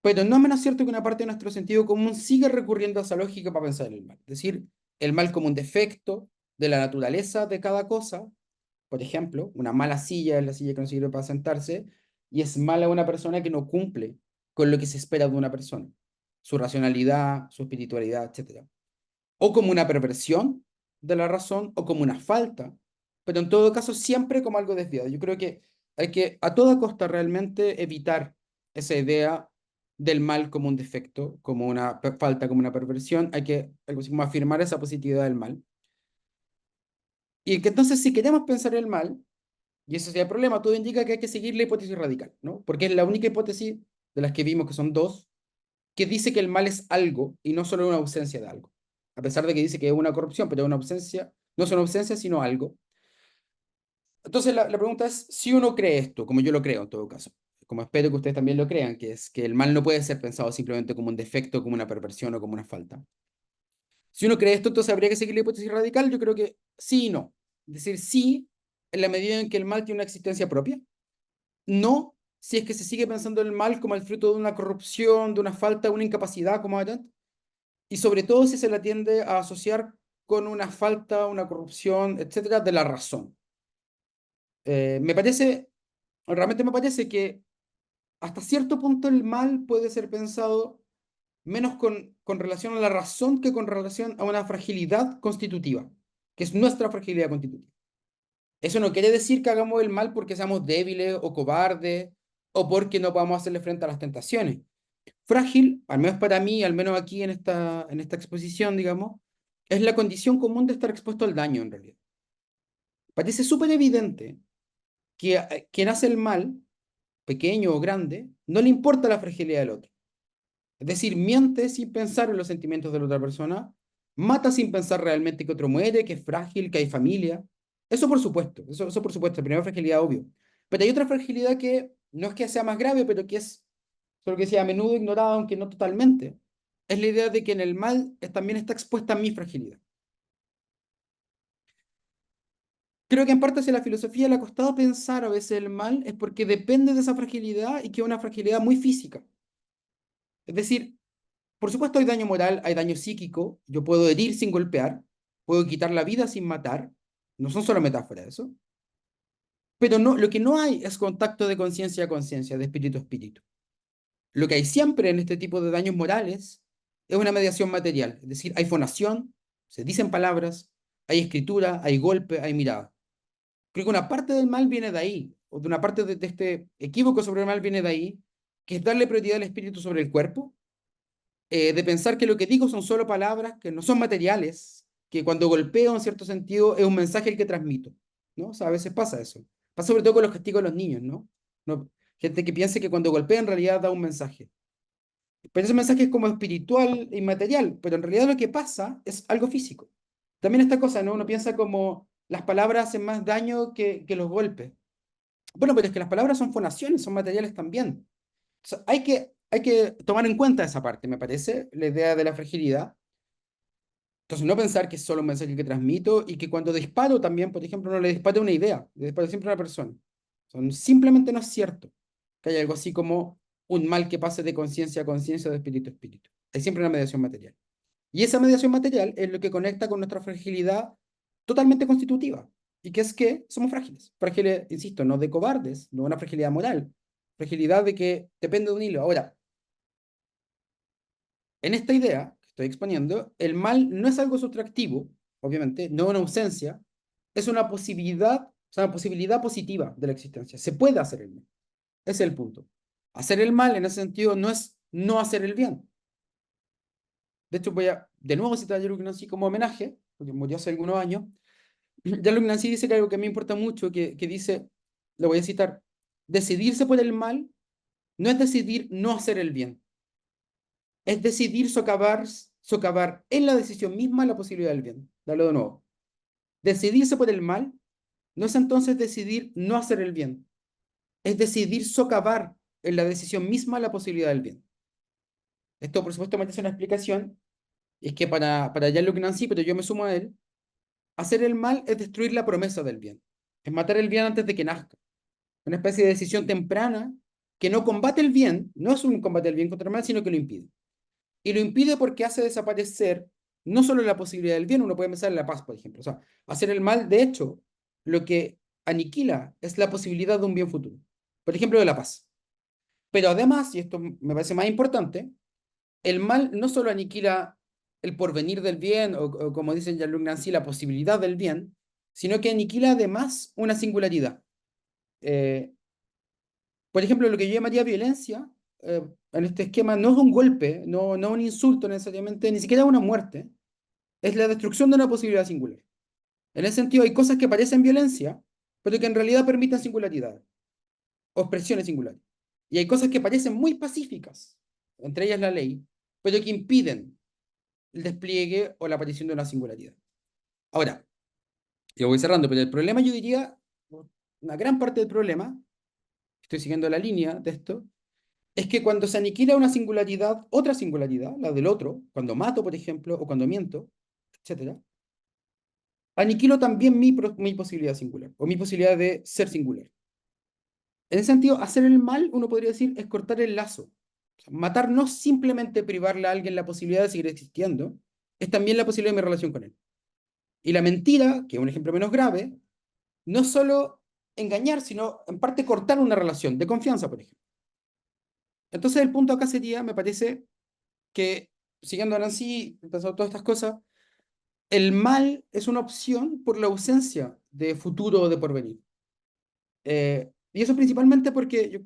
pero no es menos cierto que una parte de nuestro sentido común sigue recurriendo a esa lógica para pensar en el mal. Es decir, el mal como un defecto de la naturaleza de cada cosa. Por ejemplo, una mala silla es la silla que no sirve para sentarse y es mala una persona que no cumple con lo que se espera de una persona, su racionalidad, su espiritualidad, etcétera. O como una perversión de la razón o como una falta, pero en todo caso siempre como algo desviado. Yo creo que hay que a toda costa realmente evitar esa idea del mal como un defecto, como una falta, como una perversión. Hay que algo así como afirmar esa positividad del mal. Y que entonces si queremos pensar el mal, y ese sería el problema, todo indica que hay que seguir la hipótesis radical, ¿no? Porque es la única hipótesis de las que vimos, que son dos, que dice que el mal es algo y no solo una ausencia de algo. A pesar de que dice que es una corrupción, pero es una ausencia, no es una ausencia, sino algo. Entonces la pregunta es si uno cree esto, como yo lo creo en todo caso, como espero que ustedes también lo crean, que es que el mal no puede ser pensado simplemente como un defecto, como una perversión o como una falta. Si uno cree esto, entonces habría que seguir la hipótesis radical. Yo creo que sí y no. Es decir, sí, en la medida en que el mal tiene una existencia propia. No, si es que se sigue pensando el mal como el fruto de una corrupción, de una falta, de una incapacidad, como Arendt, y sobre todo si se la tiende a asociar con una falta, una corrupción, etcétera, de la razón. Me parece, realmente me parece que hasta cierto punto el mal puede ser pensado menos con relación a la razón que con relación a una fragilidad constitutiva, que es nuestra fragilidad constitutiva. Eso no quiere decir que hagamos el mal porque seamos débiles o cobardes o porque no podamos hacerle frente a las tentaciones. Frágil, al menos para mí, al menos aquí en esta exposición, digamos, es la condición común de estar expuesto al daño en realidad. Parece súper evidente que quien hace el mal, pequeño o grande, no le importa la fragilidad del otro. Es decir, miente sin pensar en los sentimientos de la otra persona, mata sin pensar realmente que otro muere, que es frágil, que hay familia. Eso por supuesto, eso por supuesto, la primera fragilidad, obvio. Pero hay otra fragilidad que no es que sea más grave, pero que es, solo que sea a menudo ignorada, aunque no totalmente. Es la idea de que en el mal también está expuesta mi fragilidad. Creo que en parte si a la filosofía le ha costado pensar a veces el mal es porque depende de esa fragilidad y que es una fragilidad muy física. Es decir, por supuesto hay daño moral, hay daño psíquico, yo puedo herir sin golpear, puedo quitar la vida sin matar, no son solo metáforas eso, pero no, lo que no hay es contacto de conciencia a conciencia, de espíritu a espíritu. Lo que hay siempre en este tipo de daños morales es una mediación material, es decir, hay fonación, se dicen palabras, hay escritura, hay golpe, hay mirada. Creo que una parte del mal viene de ahí, o de una parte de este equívoco sobre el mal viene de ahí, que es darle prioridad al espíritu sobre el cuerpo, de pensar que lo que digo son solo palabras, que no son materiales, que cuando golpeo en cierto sentido es un mensaje el que transmito, ¿no? O sea, a veces pasa eso. Pasa sobre todo con los castigos a los niños, ¿no? No, gente que piensa que cuando golpea en realidad da un mensaje. Pero ese mensaje es como espiritual e inmaterial, pero en realidad lo que pasa es algo físico. También esta cosa, ¿no? Uno piensa como las palabras hacen más daño que los golpes. Bueno, pero es que las palabras son fonaciones, son materiales también. O sea, hay que tomar en cuenta esa parte, me parece, la idea de la fragilidad. Entonces, no pensar que es solo un mensaje que transmito y que cuando disparo también, por ejemplo, no le disparo una idea, le disparo siempre a una persona. Simplemente no es cierto que haya algo así como un mal que pase de conciencia a conciencia, de espíritu a espíritu. Hay siempre una mediación material. Y esa mediación material es lo que conecta con nuestra fragilidad totalmente constitutiva. Y que es que somos frágiles. Frágiles, insisto, no de cobardes, no una fragilidad moral. Fragilidad de que depende de un hilo. Ahora, en esta idea que estoy exponiendo, el mal no es algo sustractivo, obviamente, no una ausencia, es una posibilidad, o sea, una posibilidad positiva de la existencia. Se puede hacer el mal. Ese es el punto. Hacer el mal en ese sentido no es no hacer el bien. De hecho, voy a de nuevo citar a Jean-Luc Nancy como homenaje, porque murió hace algunos años. Jean-Luc Nancy dice que algo que a mí me importa mucho, que dice, lo voy a citar, decidirse por el mal no es decidir no hacer el bien, es decidir socavar en la decisión misma la posibilidad del bien. Dalo de nuevo. Decidirse por el mal no es entonces decidir no hacer el bien, es decidir socavar en la decisión misma la posibilidad del bien. Esto, por supuesto, merece una explicación. Es que para Jean-Luc Nancy, pero yo me sumo a él, hacer el mal es destruir la promesa del bien, es matar el bien antes de que nazca. Una especie de decisión temprana que no combate el bien, no es un combate del bien contra el mal, sino que lo impide. Y lo impide porque hace desaparecer no solo la posibilidad del bien, uno puede pensar en la paz, por ejemplo. O sea, hacer el mal, de hecho, lo que aniquila es la posibilidad de un bien futuro. Por ejemplo, de la paz. Pero además, y esto me parece más importante, el mal no solo aniquila el porvenir del bien, o como dicen Jean-Luc Nancy, la posibilidad del bien, sino que aniquila además una singularidad. Eh, por ejemplo, lo que yo llamaría violencia, en este esquema, no es un golpe, no un insulto necesariamente, ni siquiera una muerte, es la destrucción de una posibilidad singular. En ese sentido, hay cosas que parecen violencia, pero que en realidad permiten singularidad o expresiones singulares. Y hay cosas que parecen muy pacíficas, entre ellas la ley, pero que impiden el despliegue o la aparición de una singularidad. Ahora, yo voy cerrando, pero el problema, yo diría, una gran parte del problema, estoy siguiendo la línea de esto, es que cuando se aniquila una singularidad, otra singularidad, la del otro, cuando mato, por ejemplo, o cuando miento, etcétera, aniquilo también mi posibilidad singular, o mi posibilidad de ser singular. En ese sentido, hacer el mal, uno podría decir, es cortar el lazo. O sea, matar no simplemente privarle a alguien la posibilidad de seguir existiendo, es también la posibilidad de mi relación con él. Y la mentira, que es un ejemplo menos grave, no solo engañar, sino en parte cortar una relación de confianza, por ejemplo. Entonces el punto acá sería, me parece, que, siguiendo a Nancy, pensando todas estas cosas, el mal es una opción por la ausencia de futuro o de porvenir. Y eso principalmente porque,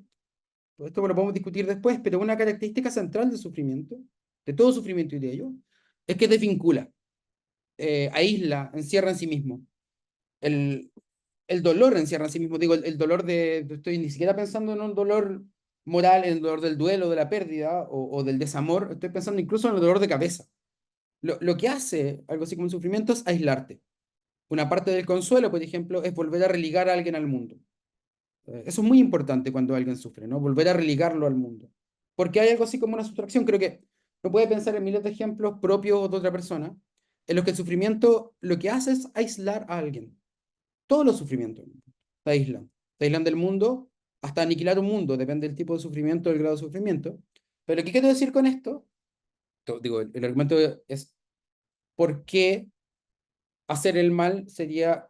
esto lo podemos discutir después, pero una característica central del sufrimiento, de todo sufrimiento y de ello, es que desvincula, aísla, encierra en sí mismo. El, el dolor encierra en sí mismo, digo, el dolor estoy ni siquiera pensando en un dolor moral, en el dolor del duelo, de la pérdida o del desamor, estoy pensando incluso en el dolor de cabeza. Lo que hace algo así como el sufrimiento es aislarte. Una parte del consuelo, por ejemplo, es volver a religar a alguien al mundo. Eso es muy importante cuando alguien sufre, ¿no? Volver a religarlo al mundo. Porque hay algo así como una sustracción. Creo que uno puede pensar en miles de ejemplos propios o de otra persona, en los que el sufrimiento lo que hace es aislar a alguien. Todos los sufrimientos te aíslan. Te aíslan del mundo hasta aniquilar un mundo, depende del tipo de sufrimiento, del grado de sufrimiento. Pero ¿qué quiero decir con esto? Digo, el argumento es por qué hacer el mal sería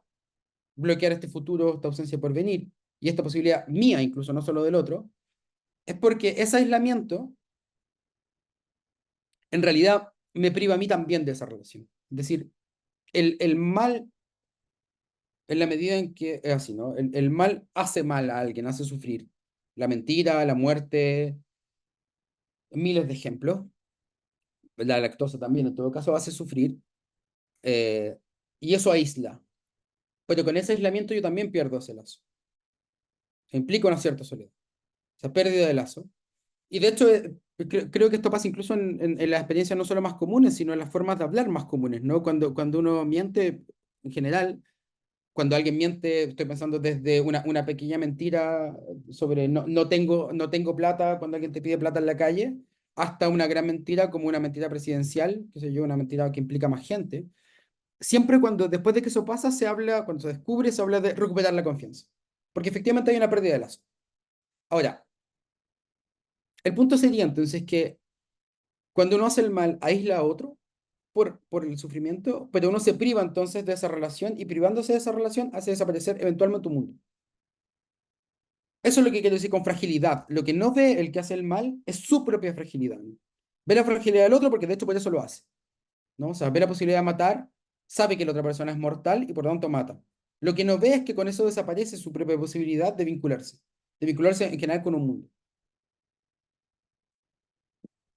bloquear este futuro, esta ausencia por venir, y esta posibilidad mía incluso, no solo del otro, es porque ese aislamiento en realidad me priva a mí también de esa relación. Es decir, el mal, en la medida en que es así, ¿no? El mal hace mal a alguien, hace sufrir. La mentira, la muerte, miles de ejemplos. La lactosa también, en todo caso, hace sufrir. eh, y eso aísla. Pero con ese aislamiento yo también pierdo ese lazo. Implica una cierta soledad. O sea, pérdida de lazo. Y de hecho, creo que esto pasa incluso en las experiencias no solo más comunes, sino en las formas de hablar más comunes, ¿no? Cuando uno miente, en general, cuando alguien miente, estoy pensando desde una pequeña mentira sobre no tengo plata cuando alguien te pide plata en la calle, hasta una gran mentira como una mentira presidencial, qué sé yo, una mentira que implica más gente. Siempre cuando después de que eso pasa, cuando se descubre, se habla de recuperar la confianza. Porque efectivamente hay una pérdida de lazo. Ahora, el punto sería entonces que cuando uno hace el mal, aísla a otro por el sufrimiento, pero uno se priva entonces de esa relación y privándose de esa relación hace desaparecer eventualmente un mundo. Eso es lo que quiero decir con fragilidad. Lo que no ve el que hace el mal es su propia fragilidad. Ve la fragilidad del otro porque de hecho por eso lo hace, ¿no? O sea, ve la posibilidad de matar, sabe que la otra persona es mortal y por lo tanto mata. Lo que no ve es que con eso desaparece su propia posibilidad de vincularse en general con un mundo.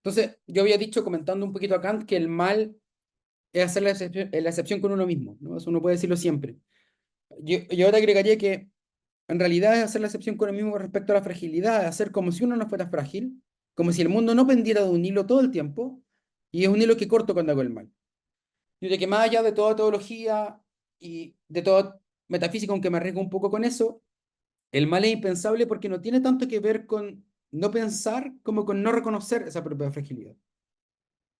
Entonces, yo había dicho, comentando un poquito a Kant, que el mal es hacer la excepción con uno mismo, ¿no? Eso uno puede decirlo siempre. Yo ahora agregaría que en realidad es hacer la excepción con uno mismo respecto a la fragilidad, hacer como si uno no fuera frágil, como si el mundo no pendiera de un hilo todo el tiempo, y es un hilo que corto cuando hago el mal. Y de que más allá de toda teología y de toda metafísica, aunque me arriesgo un poco con eso, el mal es impensable porque no tiene tanto que ver con no pensar como con no reconocer esa propia fragilidad.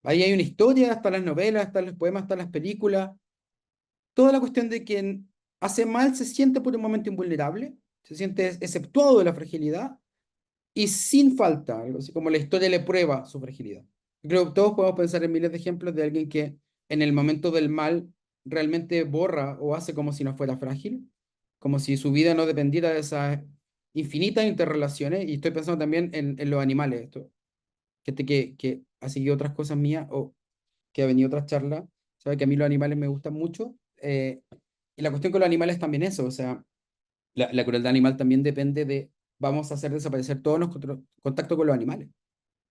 Ahí hay una historia, están las novelas, están los poemas, están las películas. Toda la cuestión de quien hace mal se siente por un momento invulnerable, se siente exceptuado de la fragilidad y sin falta, algo así como la historia le prueba su fragilidad. Creo que todos podemos pensar en miles de ejemplos de alguien que en el momento del mal realmente borra o hace como si no fuera frágil, como si su vida no dependiera de esas infinitas interrelaciones. Y estoy pensando también en los animales, esto, gente que ha seguido otras cosas mías o que ha venido a otras charlas, sabe que a mí los animales me gustan mucho. Y la cuestión con los animales también eso, o sea, la crueldad animal también depende de, vamos a hacer desaparecer todos los contactos con los animales.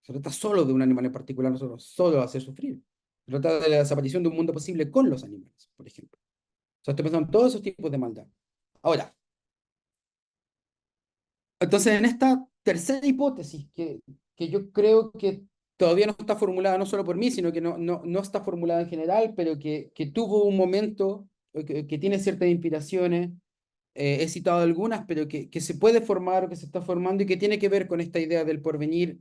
Se trata solo de un animal en particular, nosotros solo hacer sufrir. Se trata de la desaparición de un mundo posible con los animales, por ejemplo. O sea, estoy pensando en todos esos tipos de maldad. Ahora, entonces en esta tercera hipótesis, que yo creo que todavía no está formulada no solo por mí, sino que no está formulada en general, pero que tuvo un momento, que tiene ciertas inspiraciones, he citado algunas, pero que se puede formar o que se está formando y que tiene que ver con esta idea del porvenir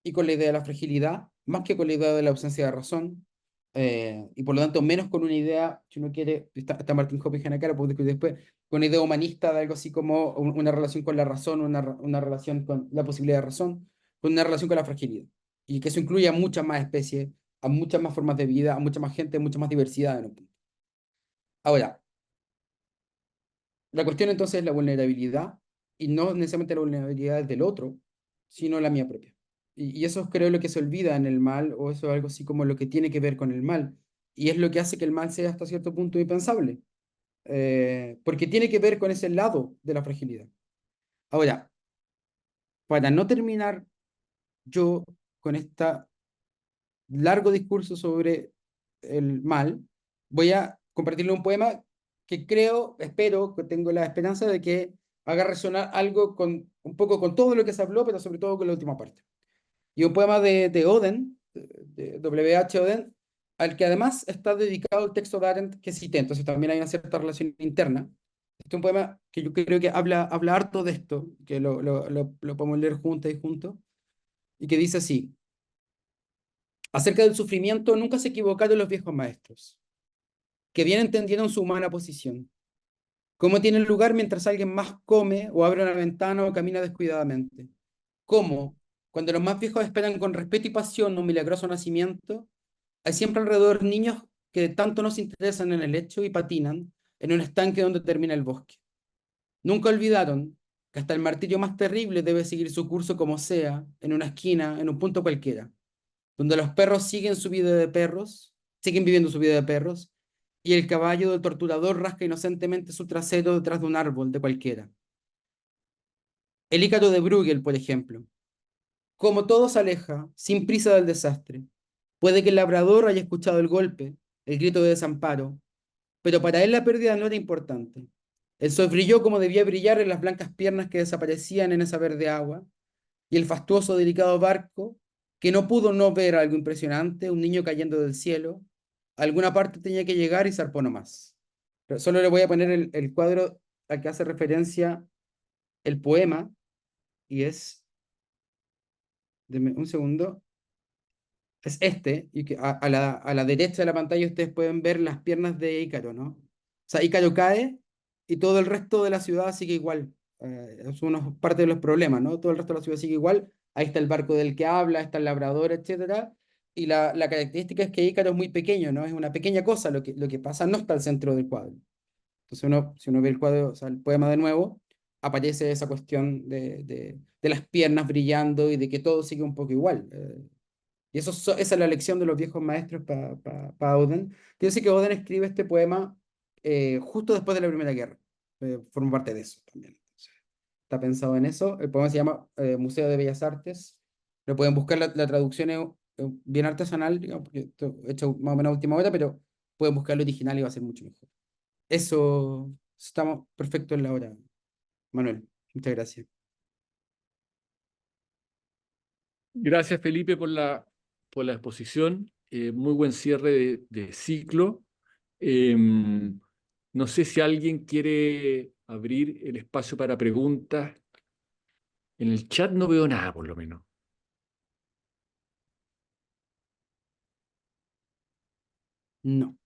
y con la idea de la fragilidad, más que con la idea de la ausencia de razón, y por lo tanto menos con una idea, si uno quiere, está Martin Hoppenheim acá, lo puedo discutir después, con una idea humanista de algo así como una relación con la razón, una relación con la posibilidad de razón, con una relación con la fragilidad. Y que eso incluye a muchas más especies, a muchas más formas de vida, a mucha más gente, a mucha más diversidad en un punto. Ahora, la cuestión entonces es la vulnerabilidad, y no necesariamente la vulnerabilidad del otro, sino la mía propia. Y eso creo lo que se olvida en el mal, o eso es algo así como lo que tiene que ver con el mal. Y es lo que hace que el mal sea hasta cierto punto impensable, porque tiene que ver con ese lado de la fragilidad. Ahora, para no terminar yo con este largo discurso sobre el mal, voy a compartirle un poema que creo, espero, que tengo la esperanza de que haga resonar algo con un poco con todo lo que se habló, pero sobre todo con la última parte. Y un poema de Oden, de W.H. Oden, al que además está dedicado el texto de Arendt que cité, entonces también hay una cierta relación interna. Este es un poema que yo creo que habla harto de esto, que lo podemos leer juntos y juntos, y que dice así: acerca del sufrimiento nunca se equivocaron los viejos maestros, que bien entendieron su humana posición. Cómo tiene lugar mientras alguien más come o abre una ventana o camina descuidadamente. Cómo, cuando los más viejos esperan con respeto y pasión un milagroso nacimiento, hay siempre alrededor niños que tanto nos interesan en el lecho y patinan en un estanque donde termina el bosque. Nunca olvidaron que hasta el martirio más terrible debe seguir su curso como sea, en una esquina, en un punto cualquiera, donde los perros siguen su vida de perros, siguen viviendo su vida de perros, y el caballo del torturador rasca inocentemente su trasero detrás de un árbol de cualquiera. El Ícaro de Bruegel, por ejemplo, como todo se aleja, sin prisa del desastre. Puede que el labrador haya escuchado el golpe, el grito de desamparo, pero para él la pérdida no era importante. El sol brilló como debía brillar en las blancas piernas que desaparecían en esa verde agua, y el fastuoso, delicado barco, que no pudo no ver algo impresionante, un niño cayendo del cielo, a alguna parte tenía que llegar y zarpó nomás. Pero solo le voy a poner el cuadro al que hace referencia el poema, y es, deme un segundo, es este, y que a la derecha de la pantalla ustedes pueden ver las piernas de Ícaro, ¿no? O sea, Ícaro cae y todo el resto de la ciudad sigue igual. Es parte de los problemas, ¿no? Todo el resto de la ciudad sigue igual. Ahí está el barco del que habla, está el labrador, etcétera. Y la característica es que Ícaro es muy pequeño, ¿no? Es una pequeña cosa, lo que pasa no está al centro del cuadro. Entonces si uno ve el cuadro, o sea, el poema de nuevo, aparece esa cuestión de las piernas brillando y de que todo sigue un poco igual. Y esa es la lección de los viejos maestros para Oden. Fíjense que Oden escribe este poema justo después de la Primera Guerra. Forma parte de eso también. Está pensado en eso. El poema se llama Museo de Bellas Artes. Lo pueden buscar, la traducción es bien artesanal, digamos, porque esto he hecho más o menos a última hora, pero pueden buscar el original y va a ser mucho mejor. Eso, estamos perfectos en la hora, Manuel. Muchas gracias. Gracias, Felipe, por la exposición. Muy buen cierre de ciclo. No sé si alguien quiere abrir el espacio para preguntas. En el chat no veo nada, por lo menos. No.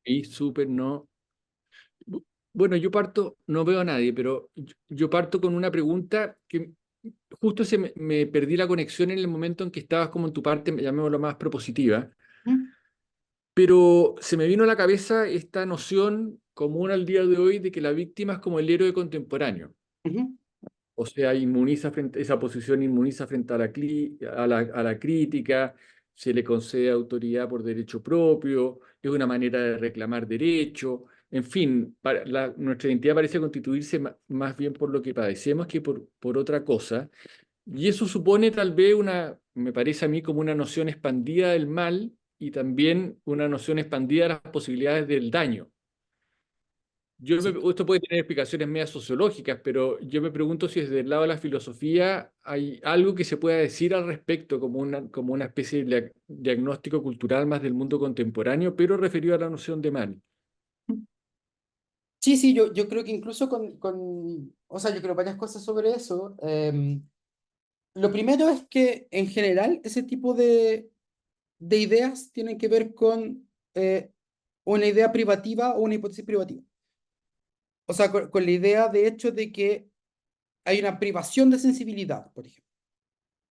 Y súper no. Bu- Bueno, yo parto, no veo a nadie, pero yo parto con una pregunta que justo me perdí la conexión en el momento en que estabas como en tu parte, llamémoslo más propositiva, Ujú, pero se me vino a la cabeza esta noción común al día de hoy de que la víctima es como el héroe contemporáneo. ujú. O sea, esa posición inmuniza frente a a la crítica, se le concede autoridad por derecho propio, es una manera de reclamar derecho. En fin, nuestra identidad parece constituirse más bien por lo que padecemos que por otra cosa. Y eso supone tal vez me parece a mí como una noción expandida del mal y también una noción expandida de las posibilidades del daño. Sí. Esto puede tener explicaciones medias sociológicas, pero yo me pregunto si desde el lado de la filosofía hay algo que se pueda decir al respecto, como una especie de diagnóstico cultural más del mundo contemporáneo, pero referido a la noción de mal. Sí, sí, yo creo que incluso o sea, yo creo varias cosas sobre eso. Lo primero es que en general ese tipo de ideas tienen que ver con una idea privativa o una hipótesis privativa. O sea, con la idea de hecho de que hay una privación de sensibilidad, por ejemplo.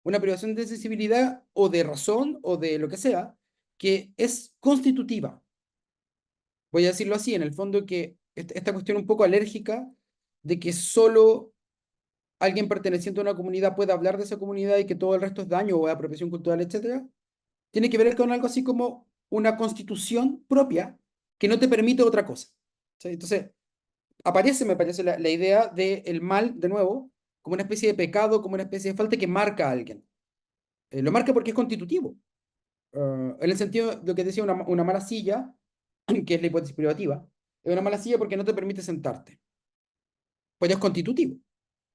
Una privación de sensibilidad o de razón o de lo que sea, que es constitutiva. Voy a decirlo así, en el fondo que esta cuestión un poco alérgica de que solo alguien perteneciente a una comunidad puede hablar de esa comunidad y que todo el resto es daño o apropiación cultural, etcétera, tiene que ver con algo así como una constitución propia que no te permite otra cosa. ¿Sí? Entonces, me parece, la idea del mal, de nuevo, como una especie de pecado, como una especie de falta que marca a alguien. Lo marca porque es constitutivo. En el sentido de lo que decía una mala silla, que es la hipótesis privativa, es una mala silla porque no te permite sentarte. Pues es constitutivo.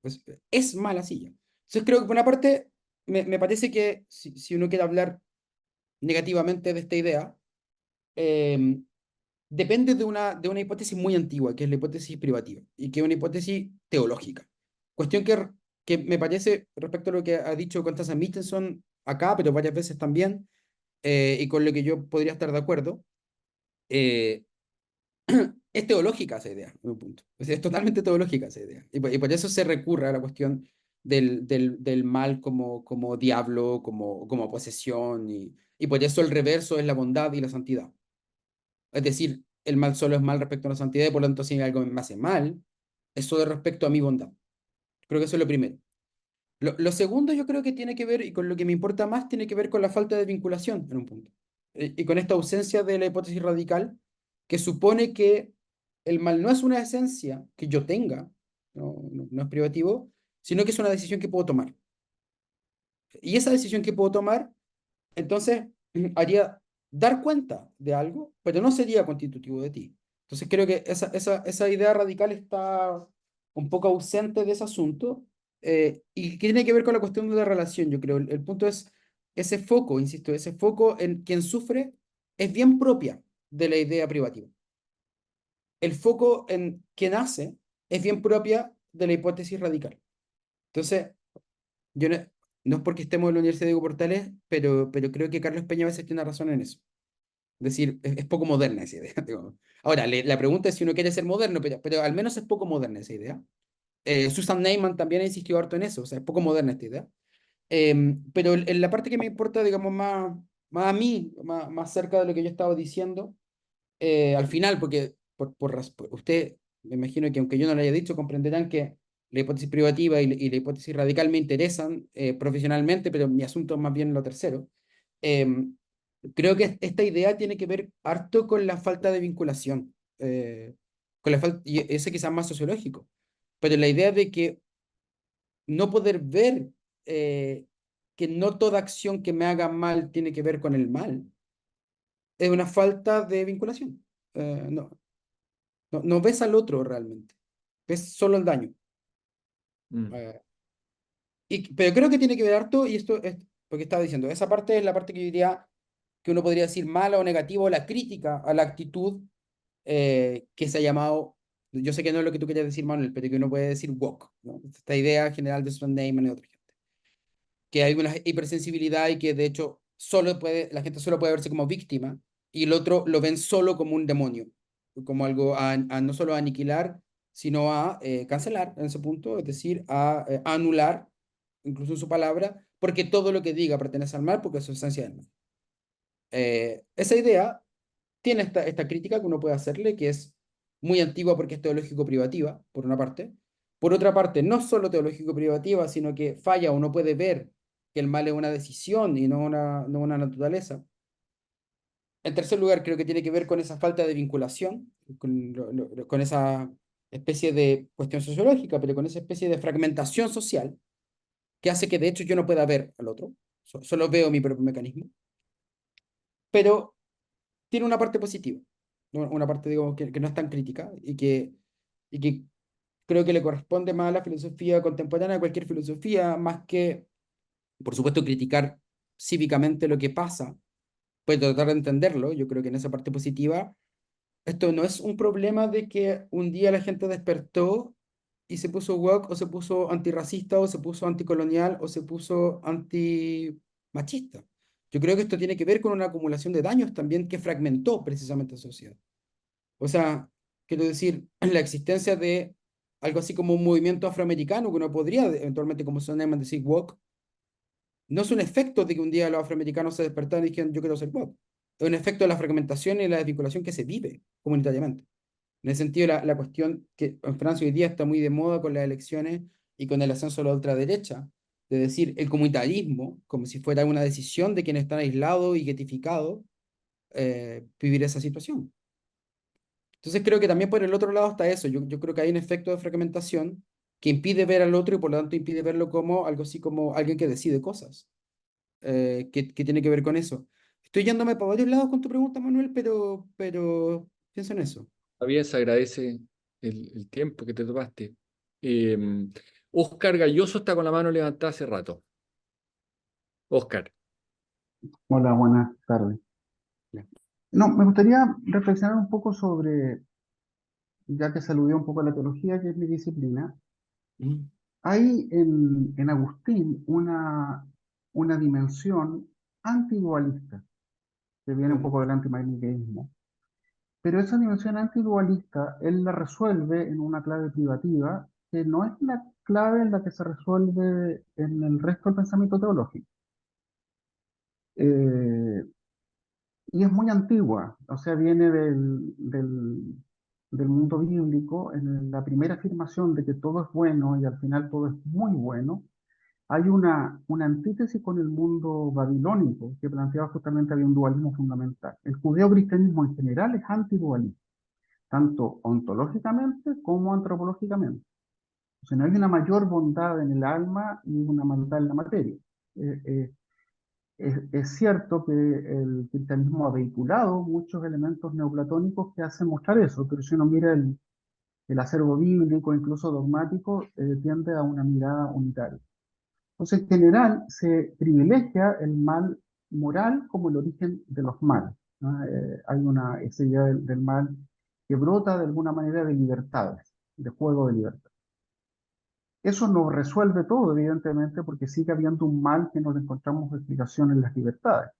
Pues, es mala silla. Entonces creo que por una parte me parece que si uno quiere hablar negativamente de esta idea, eh, depende de una hipótesis muy antigua, que es la hipótesis privativa, y que es una hipótesis teológica. Cuestión que me parece, respecto a lo que ha dicho Constanza Michelson acá, pero varias veces también, y con lo que yo podría estar de acuerdo, eh, es teológica esa idea, en un punto. O sea, es totalmente teológica esa idea. Y por eso se recurre a la cuestión del mal como diablo, como posesión, y por eso el reverso es la bondad y la santidad. Es decir, el mal solo es mal respecto a la santidad, y por lo tanto, si algo me hace mal, es solo respecto a mi bondad. Creo que eso es lo primero. Lo segundo yo creo que tiene que ver, y con lo que me importa más, tiene que ver con la falta de vinculación en un punto. Y con esta ausencia de la hipótesis radical, que supone que el mal no es una esencia que yo tenga, no es privativo, sino que es una decisión que puedo tomar. Y esa decisión que puedo tomar, entonces, haría dar cuenta de algo, pero no sería constitutivo de ti. Entonces creo que esa idea radical está un poco ausente de ese asunto, y que tiene que ver con la cuestión de la relación, yo creo. El punto es ese foco, insisto, ese foco en quien sufre es bien propia de la idea privativa. El foco en quien hace es bien propia de la hipótesis radical. Entonces, yo no es porque estemos en la Universidad de Diego Portales, pero creo que Carlos Peña a veces tiene razón en eso. Es decir, es poco moderna esa idea. Digo. Ahora, la pregunta es si uno quiere ser moderno, pero al menos es poco moderna esa idea. Susan Neiman también ha insistido harto en eso, o sea, es poco moderna esta idea. Pero en la parte que me importa, digamos, más a mí, más cerca de lo que yo estaba diciendo, al final, porque usted, me imagino que aunque yo no lo haya dicho, comprenderán que la hipótesis privativa y la hipótesis radical me interesan profesionalmente, pero mi asunto es más bien lo tercero. Em, Creo que esta idea tiene que ver harto con la falta de vinculación, con la falta, y ese quizás más sociológico, pero la idea de que no poder ver que no toda acción que me haga mal tiene que ver con el mal, es una falta de vinculación. No ves al otro realmente, ves solo el daño. Mm. Eh, pero creo que tiene que ver harto, y esto es lo que estaba diciendo, esa parte es la parte que yo diría que uno podría decir mala o negativa, o la crítica a la actitud que se ha llamado, yo sé que no es lo que tú querías decir, Manuel, pero que uno puede decir woke, ¿no? Esta idea general de Sven Neyman y otra gente, que hay una hipersensibilidad y que de hecho la gente solo puede verse como víctima, y el otro lo ven solo como un demonio, como algo a no solo a aniquilar, sino a cancelar en ese punto, es decir, a anular incluso en su palabra, porque todo lo que diga pertenece al mal, porque es sustancia del mal. Esa idea tiene esta crítica que uno puede hacerle, que es muy antigua porque es teológico-privativa, por una parte. Por otra parte, no solo teológico-privativa, sino que falla, uno puede ver que el mal es una decisión y no una naturaleza. En tercer lugar, creo que tiene que ver con esa falta de vinculación, con esa especie de cuestión sociológica, pero con esa especie de fragmentación social que hace que de hecho yo no pueda ver al otro, solo veo mi propio mecanismo, pero tiene una parte positiva, una parte, digamos, que no es tan crítica y que creo que le corresponde más a la filosofía contemporánea, a cualquier filosofía, más que, por supuesto, criticar cívicamente lo que pasa, pues tratar de entenderlo. Yo creo que en esa parte positiva, esto no es un problema de que un día la gente despertó y se puso woke o se puso antirracista o se puso anticolonial o se puso antimachista. Yo creo que esto tiene que ver con una acumulación de daños también que fragmentó precisamente la sociedad. O sea, quiero decir, la existencia de algo así como un movimiento afroamericano que uno podría eventualmente, como son decir woke, no es un efecto de que un día los afroamericanos se despertaron y dijeron yo quiero ser woke. Es un efecto de la fragmentación y la desvinculación que se vive comunitariamente. En ese sentido, la cuestión que en Francia hoy día está muy de moda con las elecciones y con el ascenso de la ultraderecha, de decir el comunitarismo, como si fuera una decisión de quienes están aislados y guetificados, vivir esa situación. Entonces creo que también por el otro lado está eso. Yo creo que hay un efecto de fragmentación que impide ver al otro y por lo tanto impide verlo como algo así como alguien que decide cosas, que tiene que ver con eso. Estoy yéndome para varios lados con tu pregunta, Manuel, pero pienso en eso. Está bien, se agradece el tiempo que te tomaste. Eh, Oscar Galloso está con la mano levantada hace rato. Oscar, Hola, buenas tardes. Ya. No, me gustaría reflexionar un poco sobre, ya que se aludió un poco a la teología, que es mi disciplina, Mm, hay en Agustín una dimensión antidualista, que viene un bueno, poco del antimaniqueísmo. Pero esa dimensión antidualista, él la resuelve en una clave privativa, que no es la clave en la que se resuelve en el resto del pensamiento teológico. Eh, Y es muy antigua, o sea, viene del mundo bíblico. En la primera afirmación de que todo es bueno y al final todo es muy bueno, hay una antítesis con el mundo babilónico que planteaba justamente había un dualismo fundamental. El judeocristianismo en general es antidualista, tanto ontológicamente como antropológicamente. O sea, no hay una mayor bondad en el alma y una maldad en la materia. Eh, eh, es cierto que el cristianismo ha vehiculado muchos elementos neoplatónicos que hacen mostrar eso, pero si uno mira el acervo bíblico, incluso dogmático, tiende a una mirada unitaria. Entonces, en general, se privilegia el mal moral como el origen de los males, ¿no? Esa idea del mal que brota de alguna manera de libertades, de juego de libertad. Eso no resuelve todo, evidentemente, porque sigue habiendo un mal que no le encontramos explicación en las libertades.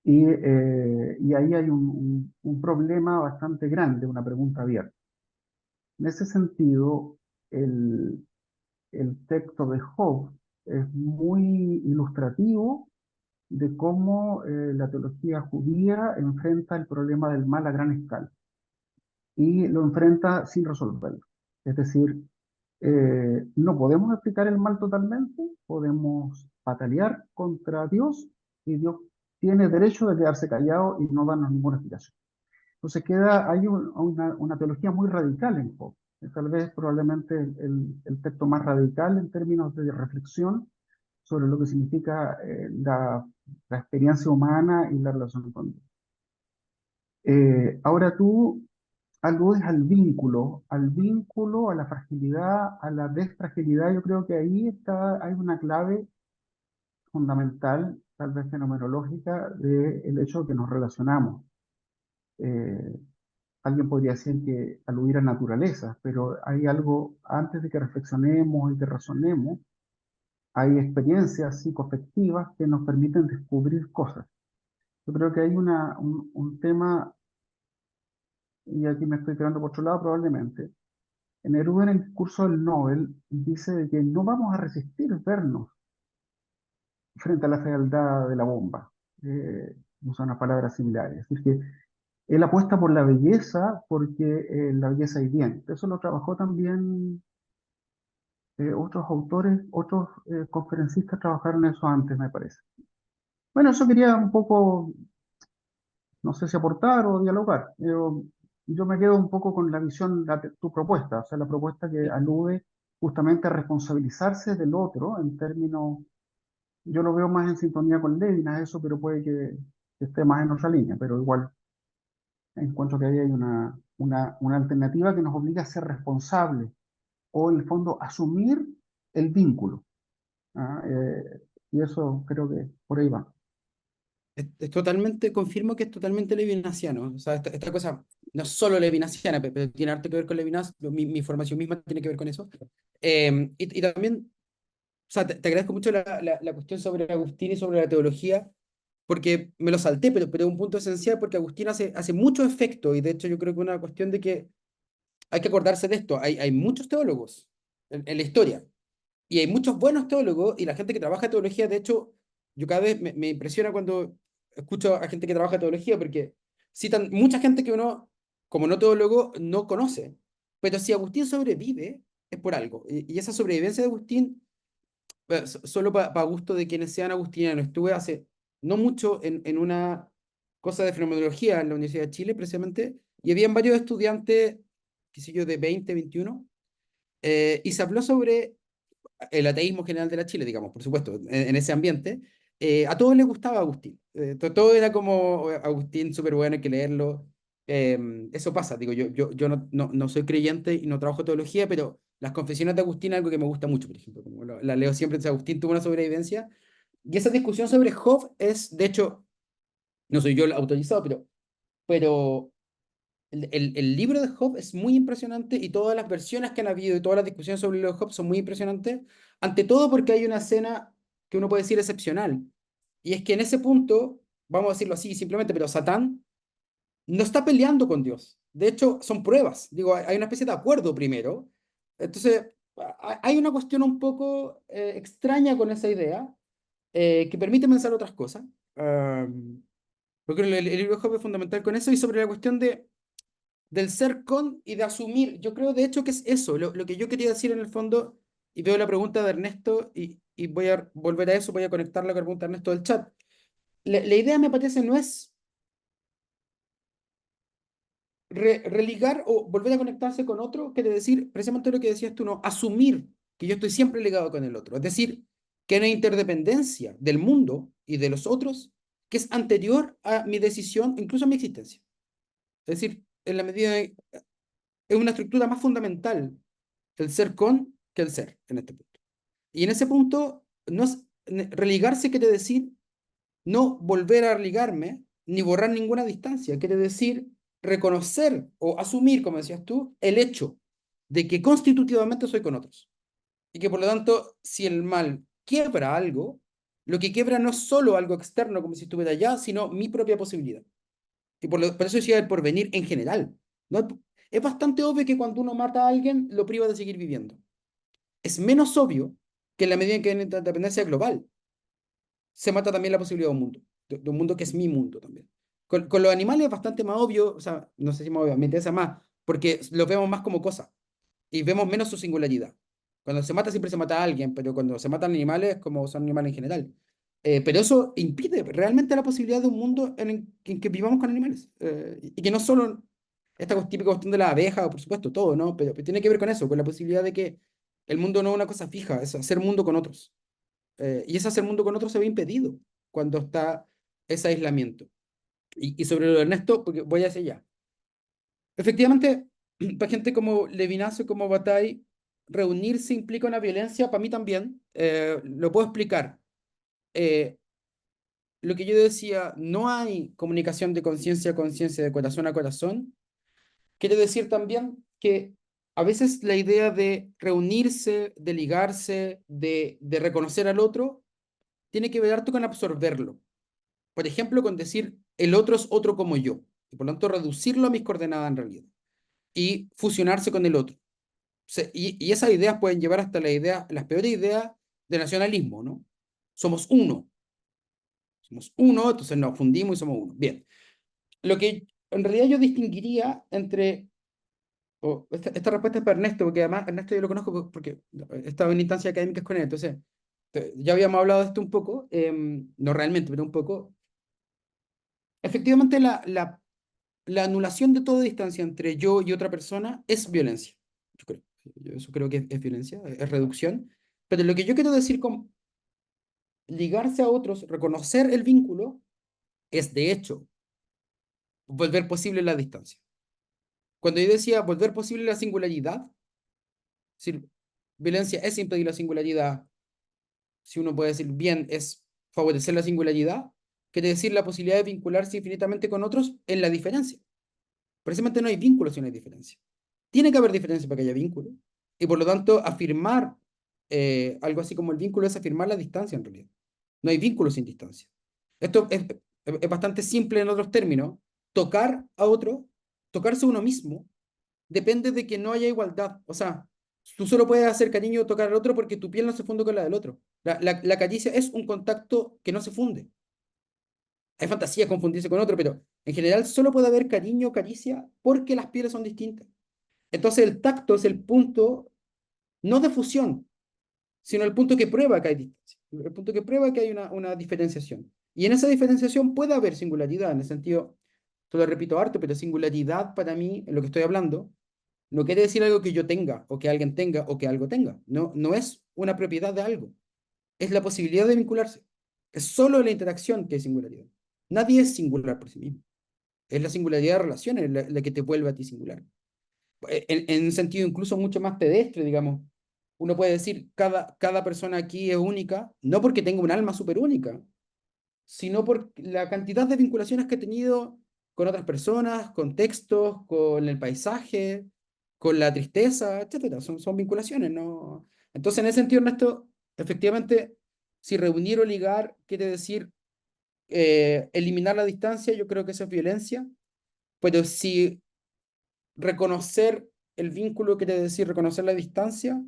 Y ahí hay un problema bastante grande, una pregunta abierta. En ese sentido, el, el texto de Job es muy ilustrativo de cómo la teología judía enfrenta el problema del mal a gran escala y lo enfrenta sin resolverlo. Es decir, no podemos explicar el mal totalmente, podemos patalear contra Dios y Dios tiene derecho de quedarse callado y no darnos ninguna explicación. Entonces hay una teología muy radical en Job. Tal vez probablemente el texto más radical en términos de reflexión sobre lo que significa la experiencia humana y la relación con Dios. Ahora tú aludes al vínculo, a la fragilidad, a la desfragilidad. Yo creo que ahí hay una clave fundamental, tal vez fenomenológica, del hecho de que nos relacionamos. Eh, Alguien podría decir que aludir a naturaleza, pero hay algo, antes de que reflexionemos y que razonemos, hay experiencias psicoafectivas que nos permiten descubrir cosas. Yo creo que hay un tema, y aquí me estoy quedando por otro lado probablemente, Neruda en el discurso del Nobel dice de que no vamos a resistir vernos frente a la fealdad de la bomba. Usa unas palabras similares. Es decir, que él apuesta por la belleza porque la belleza es bien. Eso lo trabajó también otros autores, otros conferencistas trabajaron eso antes, me parece. Bueno, eso quería un poco, no sé si aportar o dialogar. Yo me quedo un poco con la visión, tu propuesta, o sea, la propuesta que alude justamente a responsabilizarse del otro en términos, yo lo veo más en sintonía con Levinas eso, pero puede que esté más en otra línea, pero igual encuentro que ahí hay una alternativa que nos obliga a ser responsables o en el fondo asumir el vínculo. ¿Ah? Y eso creo que por ahí va. Es totalmente, confirmo que es totalmente levinasiano. O sea, esta cosa no es solo levinasiana, pero tiene harto que ver con Levinas. Mi formación misma tiene que ver con eso. Y también, o sea, te agradezco mucho la cuestión sobre Agustín y sobre la teología, porque me lo salté, pero es un punto esencial, porque Agustín hace mucho efecto, y de hecho yo creo que una cuestión de que hay que acordarse de esto. Hay muchos teólogos en la historia, y hay muchos buenos teólogos, y la gente que trabaja teología, de hecho, yo cada vez me impresiona cuando escucho a gente que trabaja teología, porque citan mucha gente que uno, como no teólogo, no conoce. Pero si Agustín sobrevive, es por algo. Y esa sobrevivencia de Agustín, solo para gusto de quienes sean agustinianos, estuve hace no mucho en una cosa de fenomenología en la Universidad de Chile, precisamente, y habían varios estudiantes, qué sé yo, de 20, 21, y se habló sobre el ateísmo general de la Chile, digamos, por supuesto, en ese ambiente. A todos les gustaba Agustín. Todo era como Agustín, súper bueno, hay que leerlo. Eso pasa, digo, yo no soy creyente y no trabajo teología, pero las confesiones de Agustín es algo que me gusta mucho, por ejemplo, como la leo siempre. Entonces, Agustín tuvo una sobrevivencia. Y esa discusión sobre Job es, de hecho, no soy yo el autorizado, pero el libro de Job es muy impresionante, y todas las versiones que han habido y todas las discusiones sobre el libro de Job son muy impresionantes, ante todo porque hay una escena que uno puede decir excepcional. Y es que en ese punto, vamos a decirlo así simplemente, pero Satán no está peleando con Dios. De hecho, son pruebas. Digo, hay una especie de acuerdo primero. Entonces, hay una cuestión un poco extraña con esa idea, que permite pensar otras cosas. Porque el libro de Job es fundamental con eso, y sobre la cuestión del ser con y de asumir. Yo creo, de hecho, que es eso, lo que yo quería decir en el fondo, y veo la pregunta de Ernesto, y voy a volver a eso, voy a conectarla con la pregunta de Ernesto del chat. La idea, me parece, no es religar o volver a conectarse con otro, quiere decir precisamente lo que decías tú, no, asumir que yo estoy siempre ligado con el otro. Es decir, que hay una interdependencia del mundo y de los otros que es anterior a mi decisión, incluso a mi existencia. Es decir, en la medida de, es una estructura más fundamental el ser con que el ser en este punto. Y en ese punto, no es, religarse quiere decir no volver a religarme ni borrar ninguna distancia. Quiere decir reconocer o asumir, como decías tú, el hecho de que constitutivamente soy con otros. Y que por lo tanto, si el mal quiebra algo, lo que quiebra no es solo algo externo, como si estuviera allá, sino mi propia posibilidad. Y por eso decía el porvenir en general. ¿No? Es bastante obvio que cuando uno mata a alguien, lo priva de seguir viviendo. Es menos obvio que en la medida en que hay una dependencia global, se mata también la posibilidad de un mundo, de un mundo que es mi mundo también. Con los animales es bastante más obvio, o sea, no sé si más obvio, me interesa más, porque los vemos más como cosas y vemos menos su singularidad. Cuando se mata siempre se mata a alguien, pero cuando se matan animales, como son animales en general. Pero eso impide realmente la posibilidad de un mundo en que vivamos con animales. Y que no solo esta típica cuestión de la abeja, por supuesto, todo, ¿no? Pero tiene que ver con eso, con la posibilidad de que el mundo no es una cosa fija, es hacer mundo con otros. Y ese hacer mundo con otros se ve impedido cuando está ese aislamiento. Y sobre lo de Ernesto, porque voy hacia allá. Efectivamente, para gente como Levinas, como Bataille, reunirse implica una violencia, para mí también. Lo puedo explicar. Eh, lo que yo decía, no hay comunicación de conciencia a conciencia, de corazón a corazón, quiere decir también que a veces la idea de reunirse, de ligarse, de reconocer al otro, tiene que ver harto con absorberlo. Por ejemplo, con decir el otro es otro como yo, y por lo tanto reducirlo a mis coordenadas en realidad, y fusionarse con el otro. Y esas ideas pueden llevar hasta las peores ideas de nacionalismo, ¿no? Somos uno. Somos uno, entonces nos fundimos y somos uno. Bien. Lo que en realidad yo distinguiría entre... esta respuesta es para Ernesto, porque además Ernesto yo lo conozco porque he estado en instancias académicas con él, entonces ya habíamos hablado de esto un poco, no realmente, pero un poco. Efectivamente, la anulación de toda distancia entre yo y otra persona es violencia. Yo creo. Yo eso creo que es violencia, es reducción. Pero lo que yo quiero decir con ligarse a otros, reconocer el vínculo, es de hecho volver posible la distancia. Cuando yo decía volver posible la singularidad, es decir, violencia es impedir la singularidad, si uno puede decir bien, es favorecer la singularidad, quiere decir la posibilidad de vincularse infinitamente con otros en la diferencia. Precisamente no hay vínculo si no hay diferencia. Tiene que haber diferencia para que haya vínculo. Y por lo tanto, afirmar algo así como el vínculo es afirmar la distancia en realidad. No hay vínculo sin distancia. Esto es bastante simple en otros términos. Tocar a otro, tocarse a uno mismo, depende de que no haya igualdad. O sea, tú solo puedes hacer cariño o tocar al otro porque tu piel no se funde con la del otro. La caricia es un contacto que no se funde. Hay fantasía confundirse con otro, pero en general solo puede haber cariño o caricia porque las pieles son distintas. Entonces el tacto es el punto, no de fusión, sino el punto que prueba que hay distancia, el punto que prueba que hay una diferenciación. Y en esa diferenciación puede haber singularidad, en el sentido, te lo repito harto, pero singularidad para mí, en lo que estoy hablando, no quiere decir algo que yo tenga, o que alguien tenga, o que algo tenga. No, no es una propiedad de algo. Es la posibilidad de vincularse. Es solo la interacción que es singularidad. Nadie es singular por sí mismo. Es la singularidad de relaciones la que te vuelve a ti singular. En un sentido incluso mucho más pedestre, digamos. Uno puede decir, cada persona aquí es única, no porque tenga un alma súper única, sino por la cantidad de vinculaciones que he tenido con otras personas, con textos, con el paisaje, con la tristeza, etcétera. Son vinculaciones, ¿no? Entonces, en ese sentido, Ernesto, efectivamente, si reunir o ligar quiere decir eliminar la distancia, yo creo que eso es violencia, pero si reconocer el vínculo quiere decir reconocer la distancia